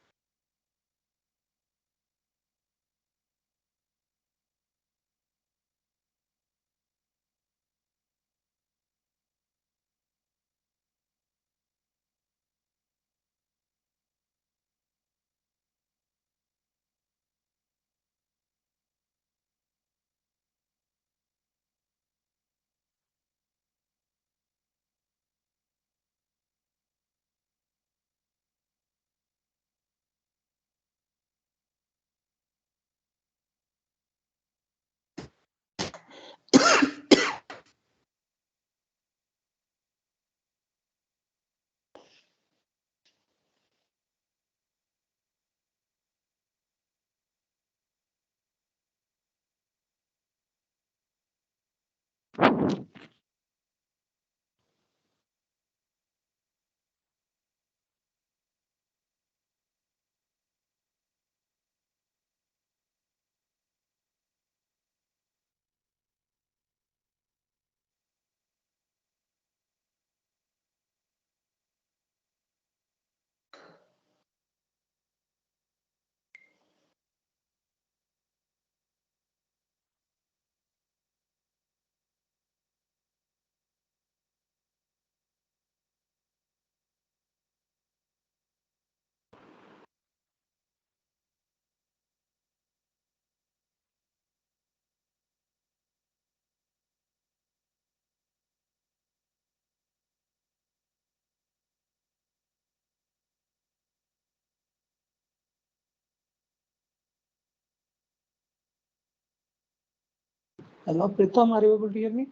Hello, Pritham, are you able to hear me?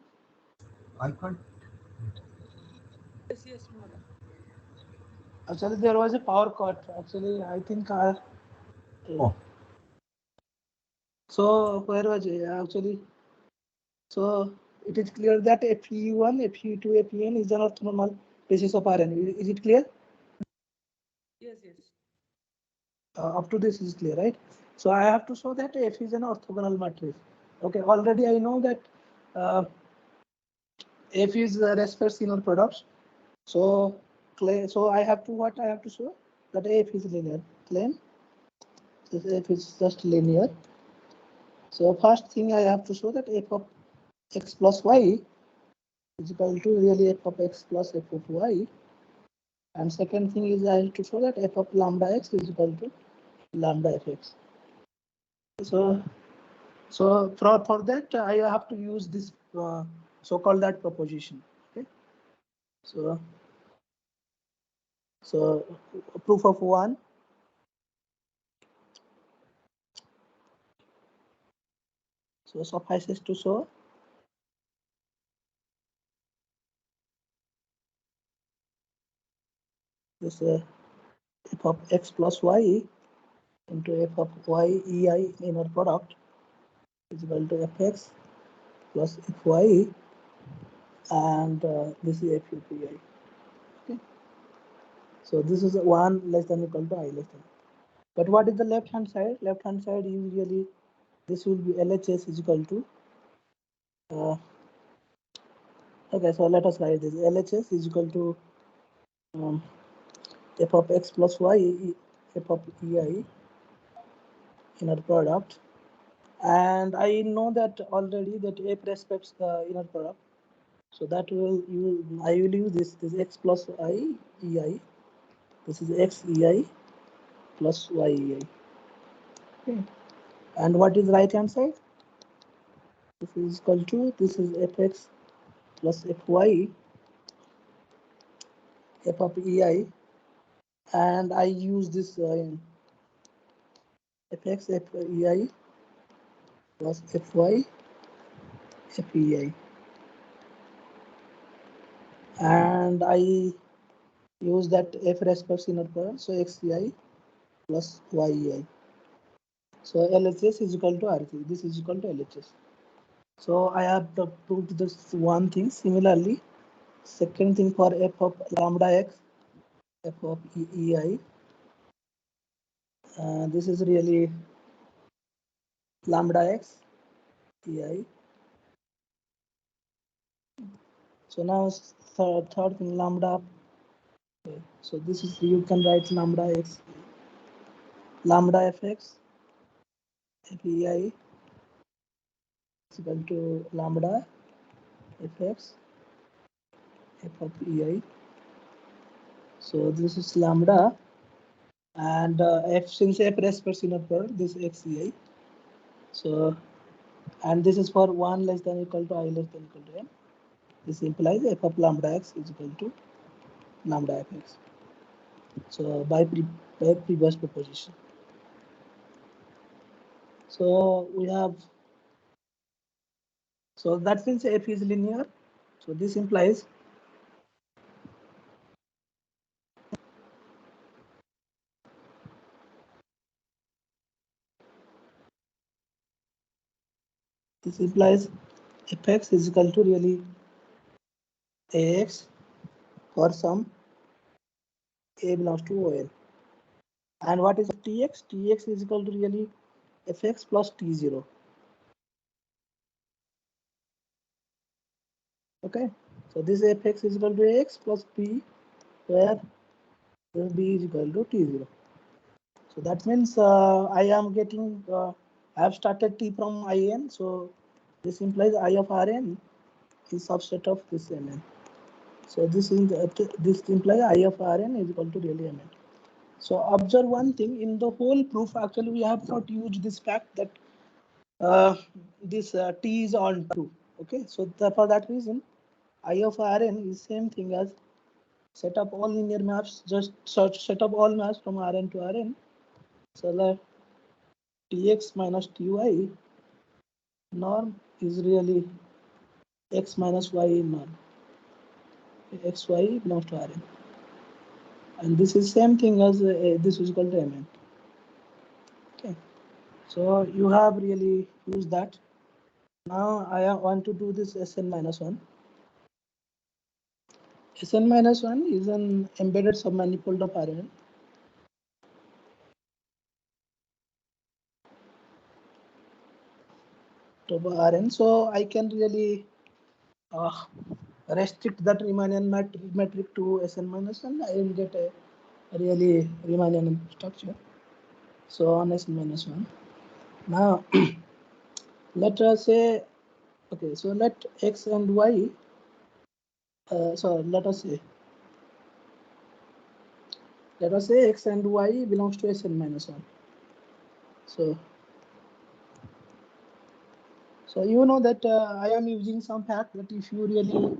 I can't. Yes, madam. Actually, there was a power cut. Actually, I think Oh. So where was it? Actually, so it is clear that Fe1, Fe2, Fen is an orthonormal basis of Rn. Is it clear? Yes, yes. Up to this is clear, right? So I have to show that F is an orthogonal matrix. Okay, already I know that F is respects inner products. So I have to what I have to show that F is linear. Claim this F is just linear. So first thing I have to show that f of x plus y is equal to really f of x plus f of y. And second thing is I have to show that f of lambda x is equal to lambda fx. So for that I have to use this so-called that proposition. Okay. So proof of 1. So suffices to show this f of x plus y into f of y ei inner product is equal to fx plus fy, and this is FUPI. Okay. So this is 1 less than equal to I less than. But what is the left hand side? Left hand side usually this will be LHS is equal to okay, so let us write this. LHS is equal to f of x plus y f of ei inner product, and I know that already that f respects the inner product. So that I will use this x plus I ei. This is x ei plus y ei. Okay. And what is right hand side? This is equal to, this is fx plus fy f of ei, and I use this fx fei plus fy fei, and I use that f respects inner product, so xei plus yei. So LHS is equal to RC. This is equal to LHS. So I have proved this one thing. Similarly, second thing for f of lambda x, f of ei. This is really lambda x ei. So now third thing, lambda. Okay. So this is, you can write lambda x, lambda fx fei is equal to lambda fx f of ei. So this is lambda, and f, since f respects inner product, this xei. So, and this is for 1 less than equal to I less than equal to n. This implies f of lambda x is equal to lambda fx. So by previous proposition. So we have, so that means f is linear. So this implies fx is equal to really ax for some a belongs to ON. And what is tx? Tx is equal to really fx plus t0. Okay, so this fx is equal to ax plus p, where b is equal to t0. So that means I am getting, I have started t from in, so this implies I of Rn is subset of this Mn. So this is this implies I of Rn is equal to really Mn. So observe one thing, in the whole proof actually we have not used this fact that this t is on 2. Okay, so for that reason I of Rn is same thing as set up all linear maps, just set up all maps from Rn to Rn. So that tx minus ty norm is really x minus y norm. Xy belongs to Rn, and this is same thing as this is equal to Mn. Okay, so you have really used that. Now I want to do this Sn minus 1. Sn minus 1 is an embedded submanifold of Rn. Of Rn, so I can really restrict that Riemannian metric to Sn minus 1. I will get a really Riemannian structure. So on Sn minus 1. Now let us say, okay, so let x and y, so let us say x and y belongs to Sn minus 1. So you know that I am using some fact that if you really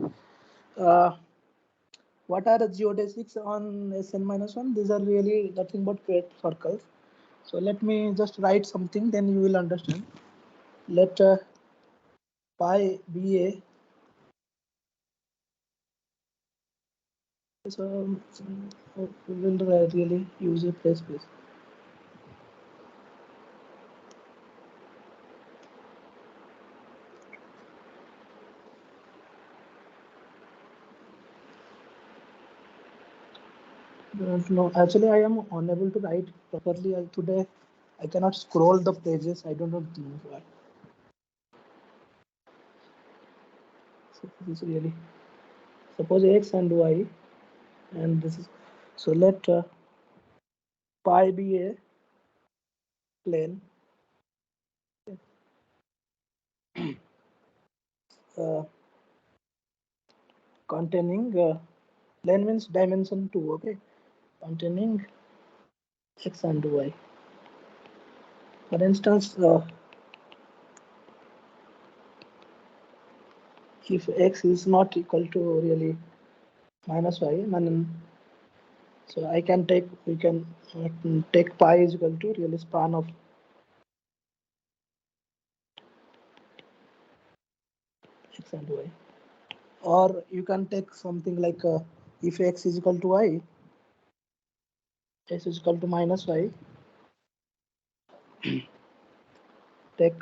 what are the geodesics on Sn minus 1? These are really nothing but great circles. So let me just write something, then you will understand. Let pi be a, so we will really use a place space. No, actually I am unable to write properly today. I cannot scroll the pages. I don't know why. So this is really, suppose x and y, and this is, so let pi be a plane. Uh, containing plane means dimension 2, okay, containing x and y. For instance, if x is not equal to really minus y, then so I can take, we can take pi is equal to really span of x and y. Or you can take something like if x is equal to y, x is equal to minus y, take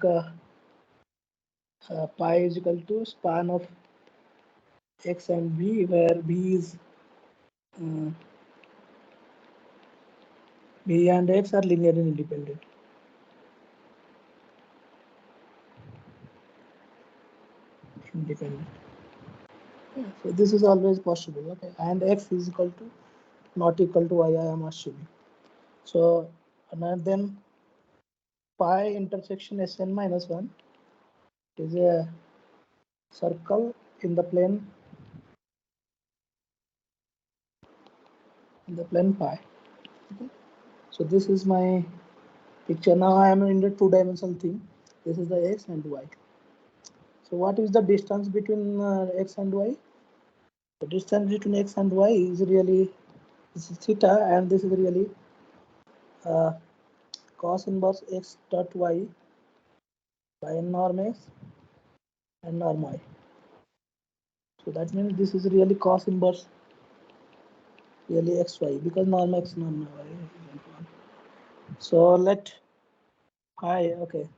pi is equal to span of x and b, where b is b and x are linearly independent. Yeah, so this is always possible, okay, and x is equal to not equal to y, I am assuming. So and then pi intersection Sn minus 1 is a circle in the plane pi. Okay. So this is my picture. Now I am in the two-dimensional thing. This is the x and y. So what is the distance between x and y? The distance between x and y is really, this is theta, and this is really uh, cos inverse x dot y by n norm x and norm y. So that means this is really cos inverse really xy, because norm x norm y is 1. So let pi, okay.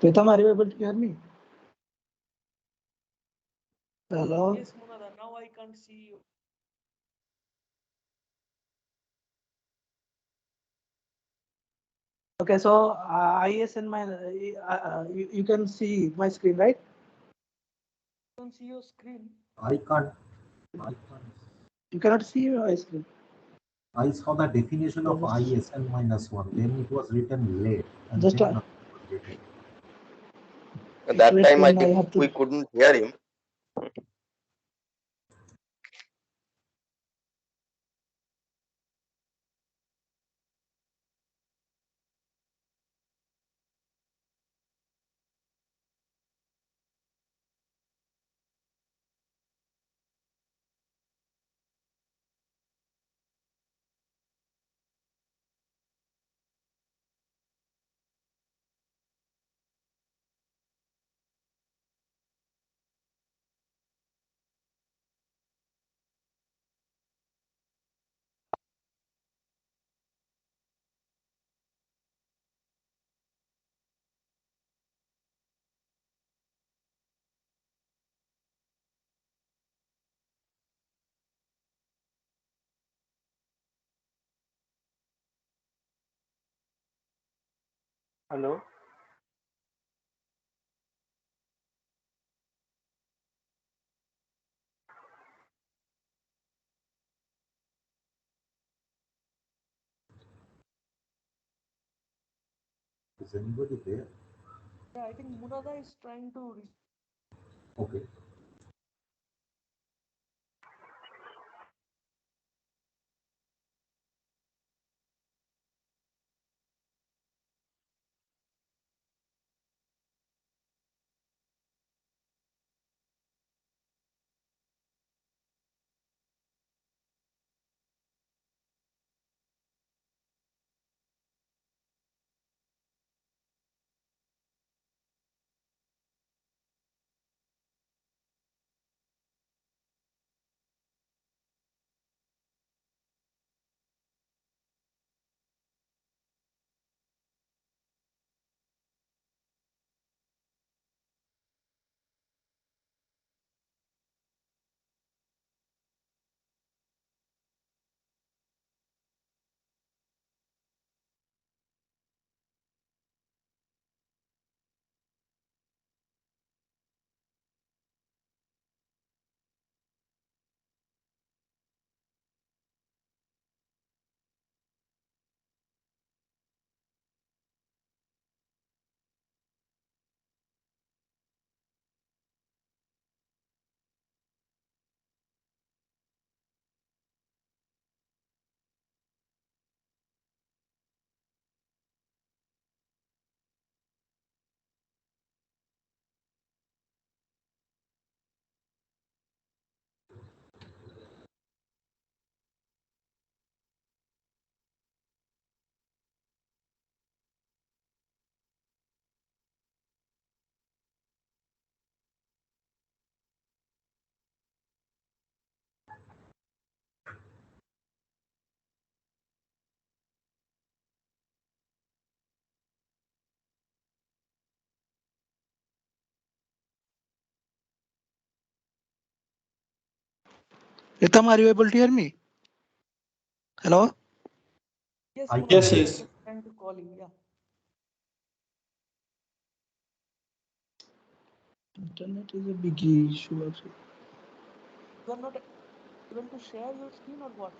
Pritham, are you able to hear me? Hello? Yes, Munada, now I can't see you. Okay, so ISN my you can see my screen, right? I don't see your screen. I can't. I can't. You cannot see my screen. I saw the definition of Just- ISN minus 1. Then it was written late, and Just then nothing was written. At that wait, time, I then I think have to. we couldn't hear him. Hello. Is anybody there? Yeah, I think Munada is trying to. Okay. Ritam, are you able to hear me? Hello? Yes, I Munada, can I hear. was trying to call you. Yeah. Internet is a big issue also. You are not able to share your screen or what?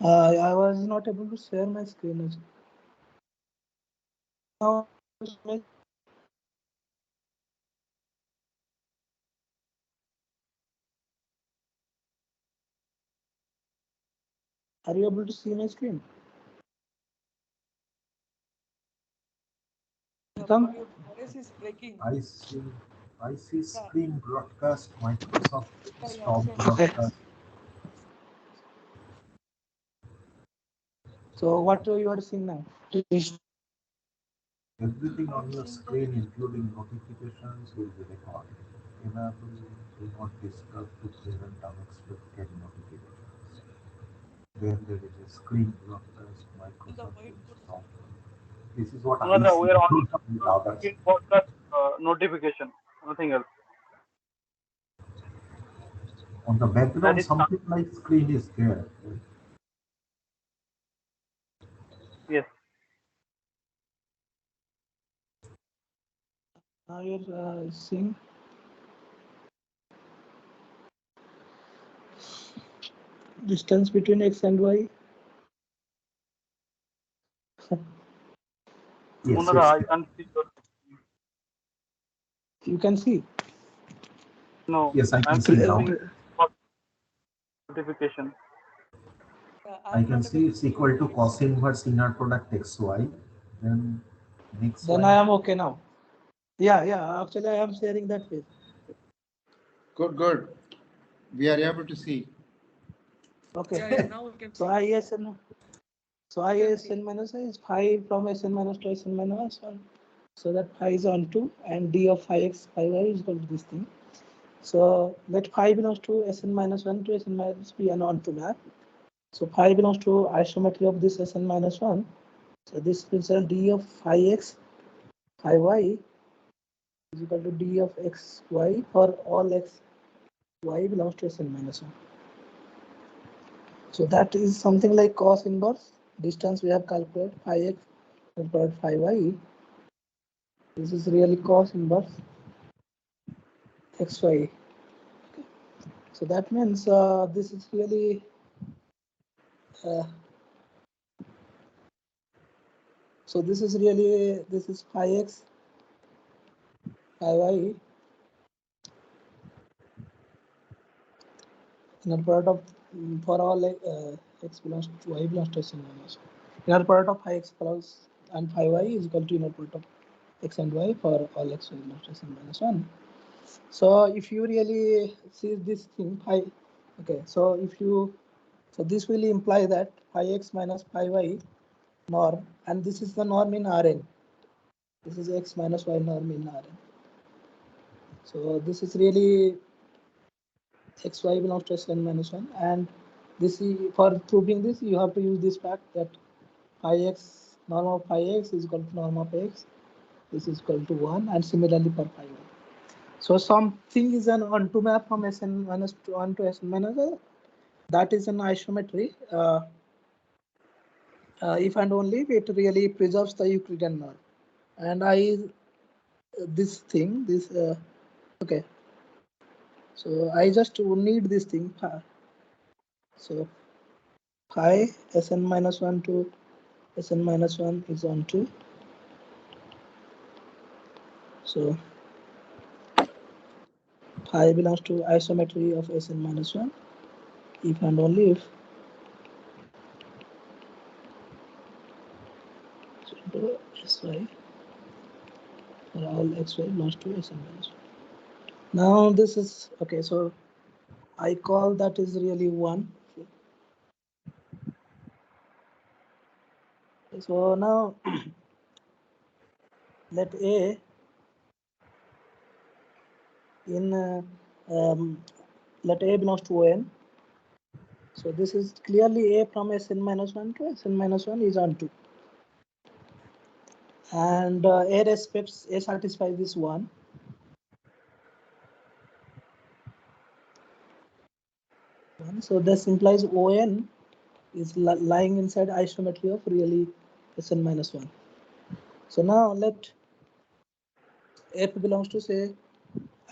I was not able to share my screen also. Now, are you able to see my screen? Yeah, Ritam? but your voice is breaking. I see Yeah, screen broadcast, Microsoft yeah, stop same. broadcast. So what you are seeing now? Everything I on am your seeing the. screen, including notifications, will be recorded. Enable do not disturb to prevent unexpected notifications. Then there is a screen broadcast, In the Microsoft will whiteboard. stop. This is what I Munada, see. we are only Don't know with others. screen broadcast notification, nothing else. On the That background, is something like screen is there. yes. Now you're seeing distance between x and y. Yes, Munada, yes. I can't see your. You can see. No, Yes, I can I'm see receiving now. Okay. notification. Yeah, I I'm can not see able to it's see your equal to screen. cos inverse inner product xy. Then next Then I line. am okay now. Yeah. Actually, I am sharing that page. Good. We are able to see. Okay. Yeah, now we can So see. ISN. So We can see. ISN minus I is phi from Sn minus to Sn minus 1. So that phi is on 2 and d of phi x phi y is equal to this thing. So let phi belongs to Sn minus 1 to Sn minus p and on to map. So phi belongs to isometry of this Sn minus 1. So this result d of phi x phi y is equal to d of x y for all x y belongs to Sn minus 1. So that is something like cos inverse. Distance we have calculated phi x calculated phi y. This is really cos inverse xy. So that means this is really So this is really, this is phi x, phi y, inner product of for all x belongs to y belongs to Sn minus 1. Inner product of phi x plus and phi y is equal to inner product of x and y for all x y belongs to Sn minus 1. So if you really see this thing phi, okay, so if you, so this will imply that phi x minus phi y norm, and this is the norm in Rn. This is x minus y norm in Rn. So this is really x y belongs to Sn minus 1, and this is, for proving this you have to use this fact that phi x, norm of phi x is equal to norm of x, this is equal to 1, and similarly for phi y. So something is an onto map from Sn minus 1 to Sn minus 1, that is an isometry. If and only if it really preserves the Euclidean norm. And this thing, this okay, so I just need this thing. So phi Sn minus 1 to Sn minus 1 is onto. So phi belongs to isometry of Sn minus 1 if and only if Sy for all xy belongs to Sn minus 1. Now this is okay, so I call that is really 1. So now let A in let A belongs to n. So this is clearly A from Sn minus 1 to Sn minus 1 is on 2. And A respects, A satisfies this 1. So this implies On is lying inside isometry of really Sn minus 1. So now let F belongs to say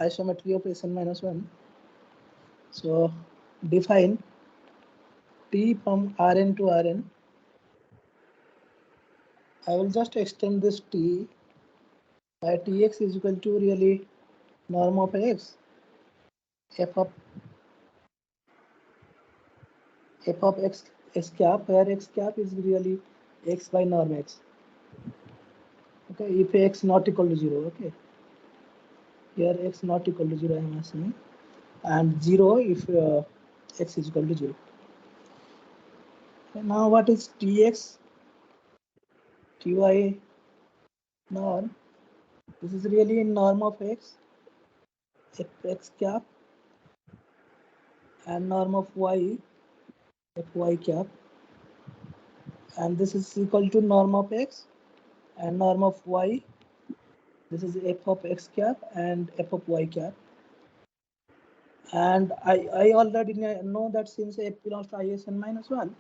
isometry of Sn minus 1. So define T from Rn to Rn. I will just extend this T by Tx is equal to really norm of x, f of x cap, where x cap is really x by norm x. Okay, if x not equal to 0, okay. Here x not equal to 0 I am assuming, and 0 if x is equal to 0. Okay, now what is Tx, Ty norm? This is really norm of x, f x cap, and norm of y, fy cap, and this is equal to norm of x and norm of y. This is f of x cap and f of y cap. And I already know that since f belongs to Isn minus 1,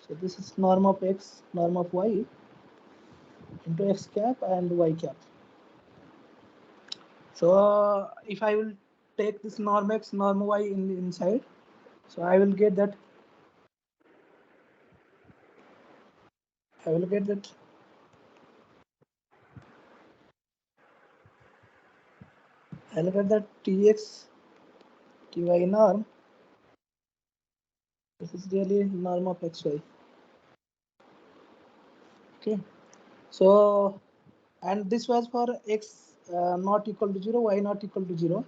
so this is norm of x, norm of y into x cap and y cap. So if I will take this norm x, norm y in the inside, so I will get that Tx Ty norm. This is really norm of xy. Okay, so and this was for x not equal to 0, y not equal to 0.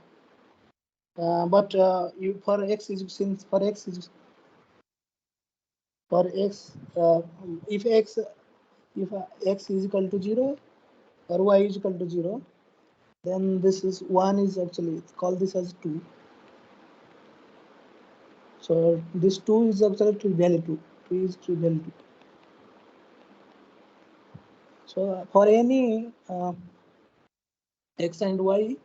But you for x is, since for x is if x is equal to 0 or y is equal to 0, then this is 1 is actually call this as 2. So this 2 is actually triviality 2. 2 is triviality 2. So for any x and y,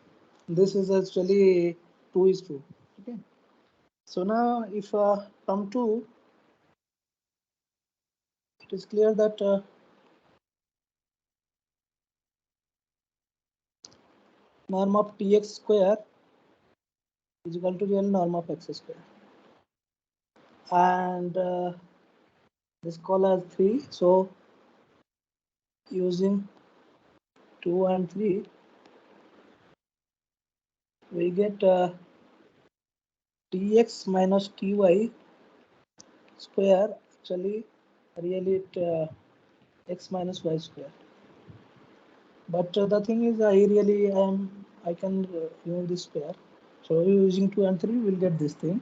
this is actually 2 is true. Okay. So now if from 2, it is clear that norm of Tx square is equal to real norm of x square. And this call as 3. So using 2 and 3, we get tx minus ty square, actually really it x minus y square. But the thing is, I can remove this square. So using 2 and 3, we'll get this thing.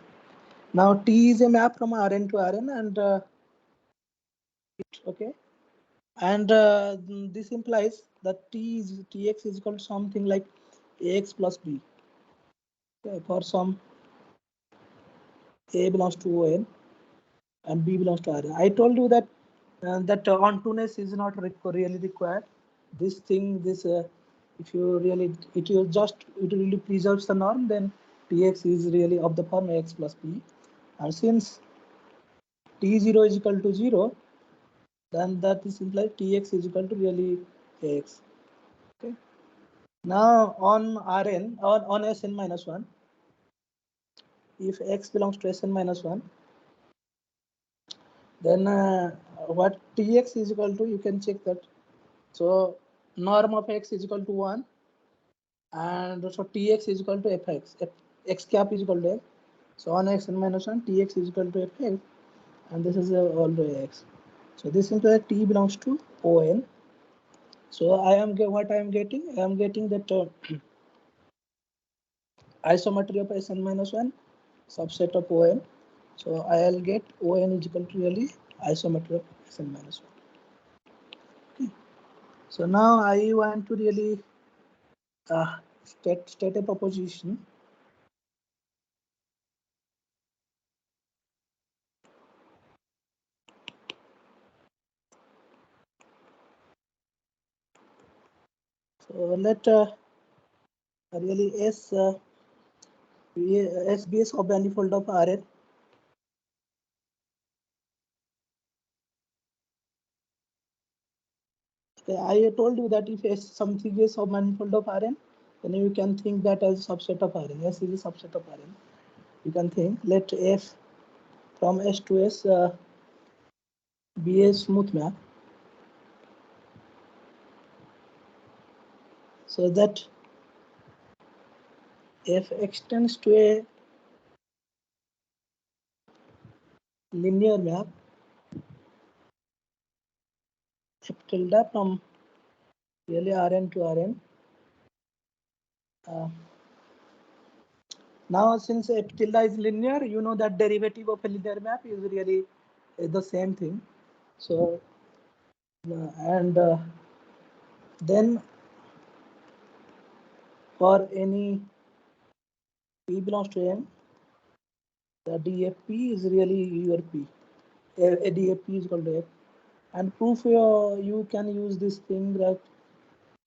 Now T is a map from Rn to Rn, and okay, and this implies that Tx is equal to something like Ax plus B. Okay, for some A belongs to On and B belongs to Rn. I told you that ontoness is not really required. This thing, if you really, it really preserves the norm, then Tx is really of the form Ax plus B. And since T0 is equal to 0, then that is implies Tx is equal to really Ax. Okay. Now on Rn, on Sn minus 1, if X belongs to Sn minus 1, then what Tx is equal to, you can check that. So norm of X is equal to 1, and so Tx is equal to Fx. X cap is equal to X. So on Xn minus 1, Tx is equal to Fx, and this is all the X. So this implies T belongs to On. So what I am getting that isometry of Sn minus 1 subset of On. So I'll get On is equal to really isometry of Sn minus 1. Okay. So now I want to really state a proposition. So let really S be a submanifold of Rn. Okay, I told you that if S something is submanifold of Rn, then you can think that as a subset of Rn. S is a subset of Rn. You can think let F from S to S be a smooth map, so that F extends to a linear map F tilde from really Rn to Rn. Now since F tilde is linear, you know that derivative of a linear map is really the same thing. So and then for any P belongs to M, the DFP is really your P. A DFP is called F. And proof you can use this thing that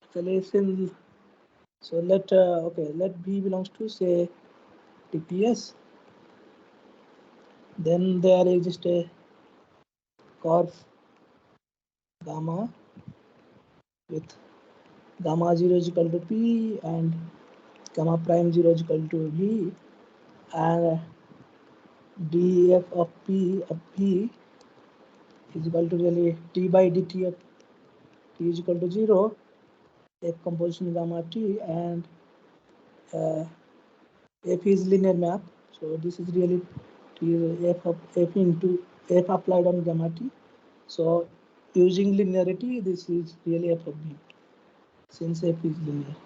actually so let let B belongs to say TPS. Then there exists a curve gamma with gamma 0 is equal to P and gamma prime 0 is equal to V, and df of P is equal to really T by dt of T is equal to 0, F composition gamma T, and F is linear map. So this is really T F of F into F applied on gamma T. So using linearity, this is really F of B, since F is linear.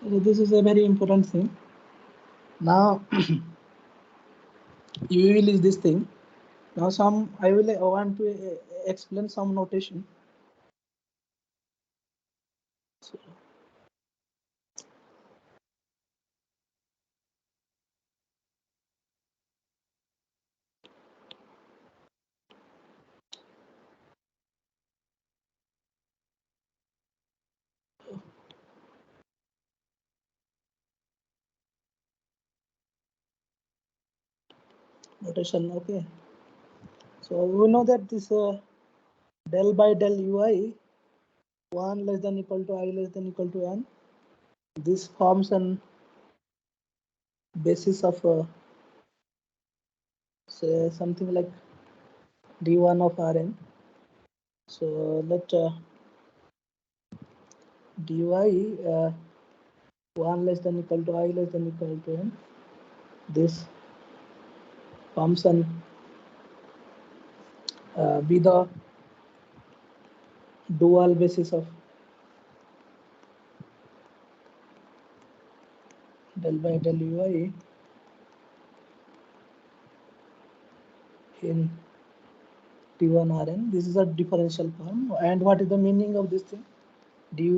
So this is a very important thing. Now you will use this thing. Now I want to explain some notation. So, notation, okay. So we know that this del by del ui 1 less than equal to I less than equal to n. This forms an basis of say something like d1 of Rn. So let dy 1 less than equal to I less than equal to n. This function be the dual basis of del by del ui in d1 Rn. This is a differential form. And what is the meaning of this thing? dy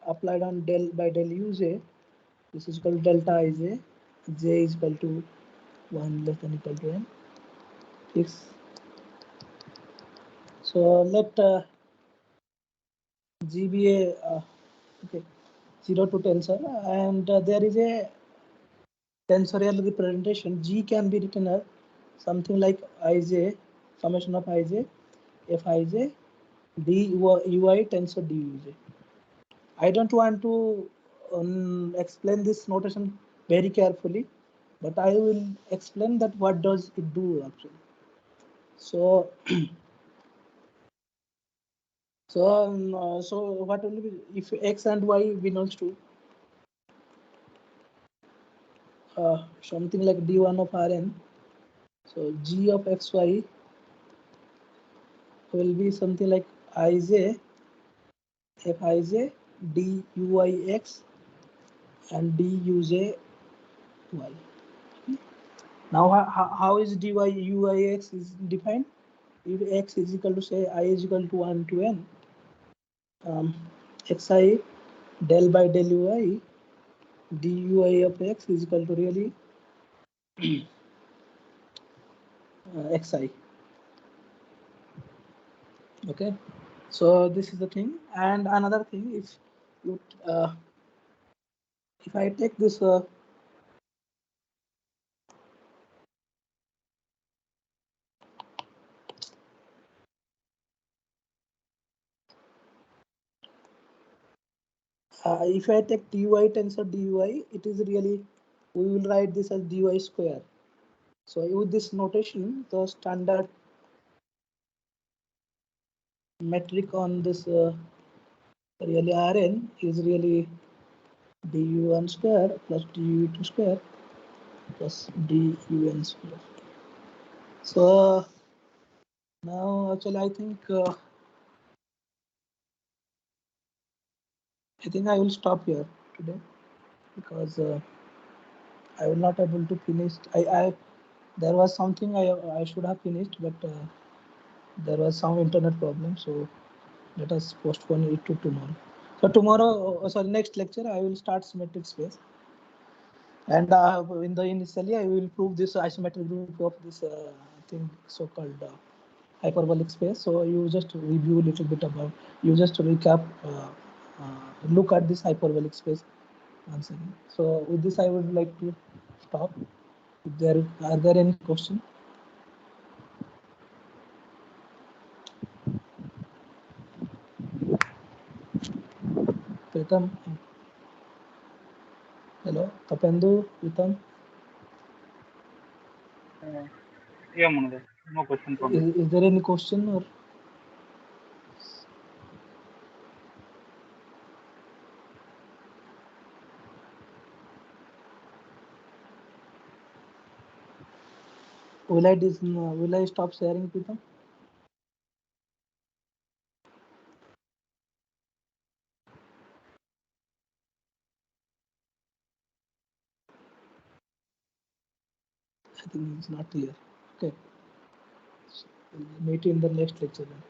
applied on del by del uj. This is called delta ij. J is equal to 1 less than equal to n. Fix. So let G be a okay, 0 to tensor, and there is a tensorial representation. G can be written as something like Ij, summation of Ij, Fij, ui tensor duj. I don't want to explain this notation very carefully, but I will explain that what does it do actually. So, so what will be if x and y belongs to something like d1 of Rn? So g of xy will be something like Ij, Fij, duyx and dujy. Now how is duyx is defined? If x is equal to say I is equal to 1 to n, xi del by del ui dui of x is equal to really xi. Okay, so this is the thing. And another thing, if you if I take this if I take dy tensor dy, it is really, we will write this as dy square. So with this notation, the standard metric on this really Rn is really du1 square plus du2 square plus dun square. So now actually I think I will stop here today because I will not able to finish. I there was something I should have finished, but there was some internet problem, so let us postpone it to tomorrow. So tomorrow, sorry, next lecture I will start symmetric space, and initially I will prove this isometric group of this thing so-called hyperbolic space. So you just review a little bit about, you just recap, look at this hyperbolic space once again. So with this I would like to stop. If there are there any questions? Pritam, hello, Tapendu, Pritam. Yeah, Manoj, no question from me. Is there any question or? Will I stop sharing, Pritam? I think it's not clear. Okay. So we'll meet in the next lecture then.